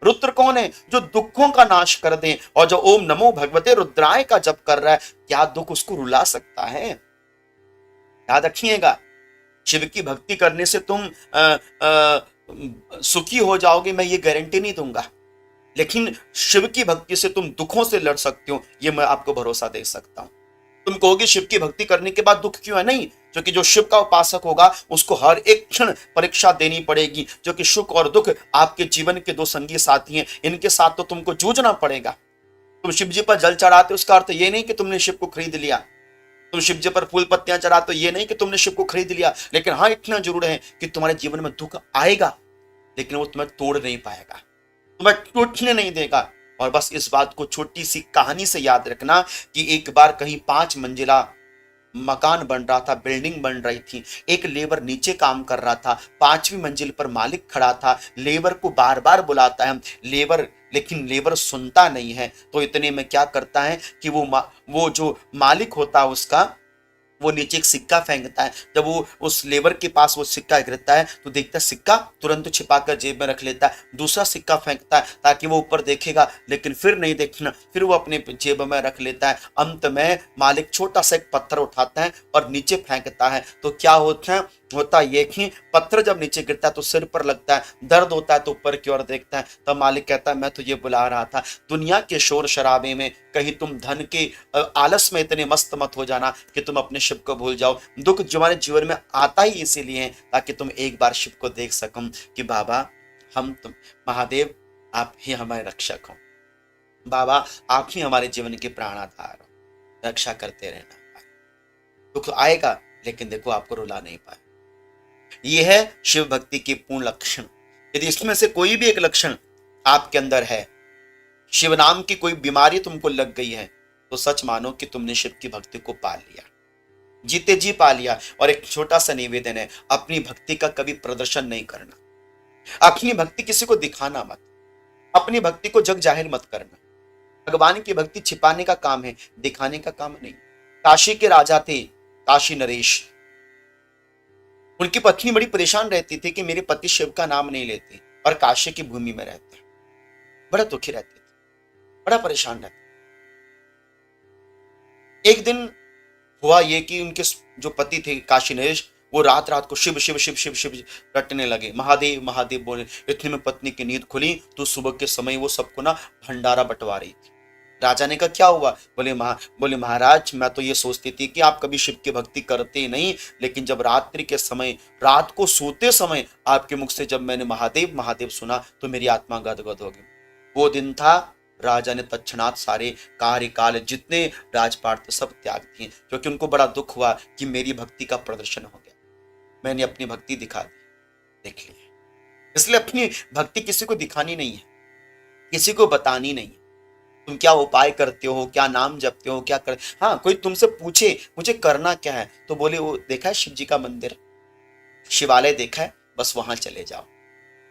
रुद्र कौन है? जो दुखों का नाश कर दे। और जो ओम नमो भगवते रुद्राय का जप कर रहा है, क्या दुख उसको रुला सकता है? याद रखिएगा, शिव की भक्ति करने से तुम सुखी हो जाओगे, मैं ये गारंटी नहीं दूंगा, लेकिन शिव की भक्ति से तुम दुखों से लड़ सकते हो, ये मैं आपको भरोसा दे सकता हूं। तुम कहोगे शिव की भक्ति करने के बाद दुख क्यों है? नहीं, क्योंकि जो शिव का उपासक होगा उसको हर एक क्षण परीक्षा देनी पड़ेगी, जो कि सुख और दुख आपके जीवन के दो संगी साथी हैं, इनके साथ तो तुमको जूझना पड़ेगा। तुम शिव जी पर जल चढ़ाते हो, उसका अर्थ ये नहीं कि तुमने शिव को खरीद लिया। तुम शिव जी पर फूल पत्तियां चढ़ाते हो, ये नहीं कि तुमने शिव को खरीद लिया। लेकिन हाँ, इतना जरूर है कि तुम्हारे जीवन में दुख आएगा, लेकिन वो तुम्हें तोड़ नहीं पाएगा, तुम्हें टूटने नहीं देगा। और बस इस बात को छोटी सी कहानी से याद रखना कि एक बार कहीं 5 मंजिला मकान बन रहा था, बिल्डिंग बन रही थी। एक लेबर नीचे काम कर रहा था, 5वीं मंजिल पर मालिक खड़ा था, लेबर को बार बार बुलाता है लेबर, लेकिन लेबर सुनता नहीं है। तो इतने में क्या करता है कि वो जो मालिक होता है उसका, वो नीचे एक सिक्का फेंकता है। जब वो उस लेबर के पास वो सिक्का गिरता है तो देखता है सिक्का, तुरंत छिपाकर जेब में रख लेता है। दूसरा सिक्का फेंकता है ताकि वो ऊपर देखेगा, लेकिन फिर नहीं देखना, फिर वो अपने जेब में रख लेता है। अंत में मालिक छोटा सा एक पत्थर उठाता है और नीचे फेंकता है। तो क्या होता ये कि पत्थर जब नीचे गिरता है तो सिर पर लगता है, दर्द होता है तो ऊपर की ओर देखता है। तब मालिक कहता है मैं तुझे बुला रहा था, दुनिया के शोर शराबे में कहीं तुम धन के आलस में इतने मस्त मत हो जाना कि तुम अपने शिव को भूल जाओ। दुख तुम्हारे जीवन में आता ही इसीलिए है ताकि तुम एक बार शिव को देख सको कि बाबा तुम महादेव, आप ही हमारे रक्षक हो, बाबा आप ही हमारे जीवन के प्राणाधार हो, रक्षा करते रहना। दुख आएगा लेकिन देखो आपको रुला नहीं पाए। यह है शिव भक्ति के पूर्ण लक्षण। यदि इसमें से कोई भी एक लक्षण आपके अंदर है, शिव नाम की कोई बीमारी तुमको लग गई है, तो सच मानो कि तुमने शिव की भक्ति को पा लिया, जीते जी पा लिया। और एक छोटा सा निवेदन है, अपनी भक्ति का कभी प्रदर्शन नहीं करना, अपनी भक्ति किसी को दिखाना मत, अपनी भक्ति को जग जाहिर मत करना। भगवान की भक्ति छिपाने का काम है, दिखाने का काम नहीं। काशी के राजा थे काशी नरेश, उनकी पत्नी बड़ी परेशान रहती थी कि मेरे पति शिव का नाम नहीं लेते और काशी की भूमि में रहते, बड़ा दुखी रहते थे, बड़ा परेशान रहते। एक दिन हुआ ये कि उनके जो पति थे काशी नरेश, वो रात रात को शिव शिव शिव शिव शिव रटने लगे, महादेव महादेव बोले। इतने में पत्नी की नींद खुली तो सुबह के समय वो सबको ना भंडारा बंटवा रही थी। राजा ने कहा क्या हुआ? बोले महाराज, मैं तो ये सोचती थी कि आप कभी शिव की भक्ति करते ही नहीं, लेकिन जब रात्रि के समय, रात को सोते समय आपके मुख से जब मैंने महादेव महादेव सुना तो मेरी आत्मा गदगद हो गई। वो दिन था, राजा ने तत्क्षणात सारे कार्यकाल जितने राजपाट थे सब त्याग दिए, क्योंकि उनको बड़ा दुख हुआ कि मेरी भक्ति का प्रदर्शन हो गया, मैंने अपनी भक्ति दिखा दी, देख ली। इसलिए अपनी भक्ति किसी को दिखानी नहीं है, किसी को बतानी नहीं है। तुम क्या उपाय करते हो, क्या नाम जपते हो, क्या कर, हाँ कोई तुमसे पूछे मुझे करना क्या है, तो बोले वो देखा है शिव जी का मंदिर, शिवालय देखा है, बस वहां चले जाओ।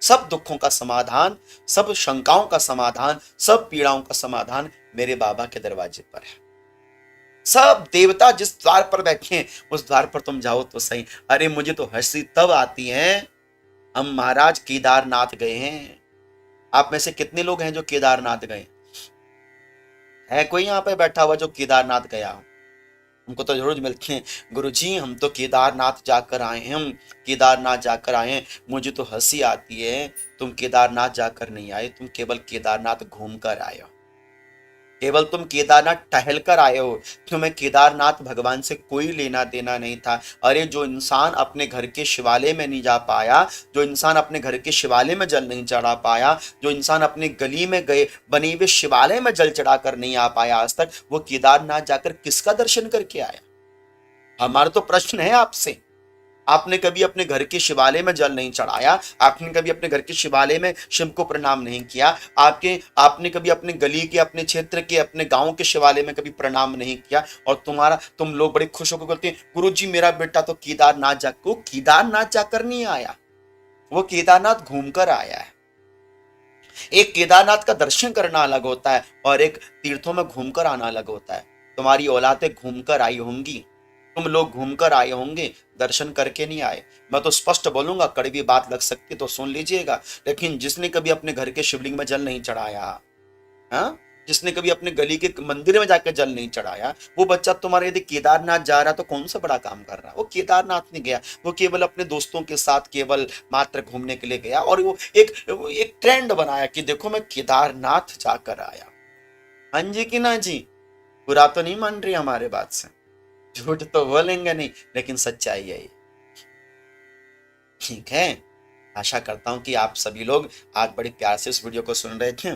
सब दुखों का समाधान, सब शंकाओं का समाधान, सब पीड़ाओं का समाधान मेरे बाबा के दरवाजे पर है। सब देवता जिस द्वार पर बैठे हैं उस द्वार पर तुम जाओ तो सही। अरे मुझे तो हंसी तब आती है, हम महाराज केदारनाथ गए हैं। आप में से कितने लोग हैं जो केदारनाथ गए? है कोई यहाँ पे बैठा हुआ जो केदारनाथ गया हो? हमको तो जरूर मिलते हैं, गुरुजी हम तो केदारनाथ जाकर आए हैं, हम केदारनाथ जाकर आए हैं। मुझे तो हंसी आती है, तुम केदारनाथ जाकर नहीं आए, तुम केवल केदारनाथ घूम कर आए हो, केवल तुम केदारनाथ टहल कर आए हो। तुम्हें केदारनाथ भगवान से कोई लेना देना नहीं था। अरे जो इंसान अपने घर के शिवालय में नहीं जा पाया, जो इंसान अपने घर के शिवालय में जल नहीं चढ़ा पाया, जो इंसान अपने गली में गए बने हुए शिवालय में जल चढ़ा कर नहीं आ पाया आज तक, वो केदारनाथ जाकर किसका दर्शन करके आया? हमारा तो प्रश्न है आपसे, आपने कभी अपने घर के शिवालय में जल नहीं चढ़ाया, आपने कभी अपने घर के शिवालय में शिव को प्रणाम नहीं किया, आपने कभी अपने गली के, अपने क्षेत्र के, अपने गांव के शिवालय में कभी प्रणाम नहीं किया, और तुम लोग बड़े खुश होकर बोलते हैं गुरु जी मेरा बेटा तो केदारनाथ जाकर नहीं आया, वो केदारनाथ घूमकर आया है। एक केदारनाथ का दर्शन करना अलग होता है और एक तीर्थों में घूमकर आना अलग होता है। तुम्हारी औलादें घूमकर आई होंगी, तुम लोग घूमकर आए होंगे, दर्शन करके नहीं आए। मैं तो स्पष्ट बोलूंगा, कड़वी बात लग सकती तो सुन लीजिएगा, लेकिन जिसने कभी अपने घर के शिवलिंग में जल नहीं चढ़ाया, हाँ, जिसने कभी अपने गली के मंदिर में जाकर जल नहीं चढ़ाया, वो बच्चा तुम्हारा यदि केदारनाथ जा रहा है तो कौन सा बड़ा काम कर रहा है। वो केदारनाथ नहीं गया, वो केवल अपने दोस्तों के साथ केवल मात्र घूमने के लिए गया, और वो एक ट्रेंड बनाया कि देखो मैं केदारनाथ जाकर आया। हाँ जी कि ना जी? बुरा तो नहीं मान रही हमारे बात से? झूठ तो बोलेंगे नहीं, लेकिन सच्चाई है ये। ठीक है, आशा करता हूं कि आप सभी लोग आज बड़े प्यार से इस वीडियो को सुन रहे थे।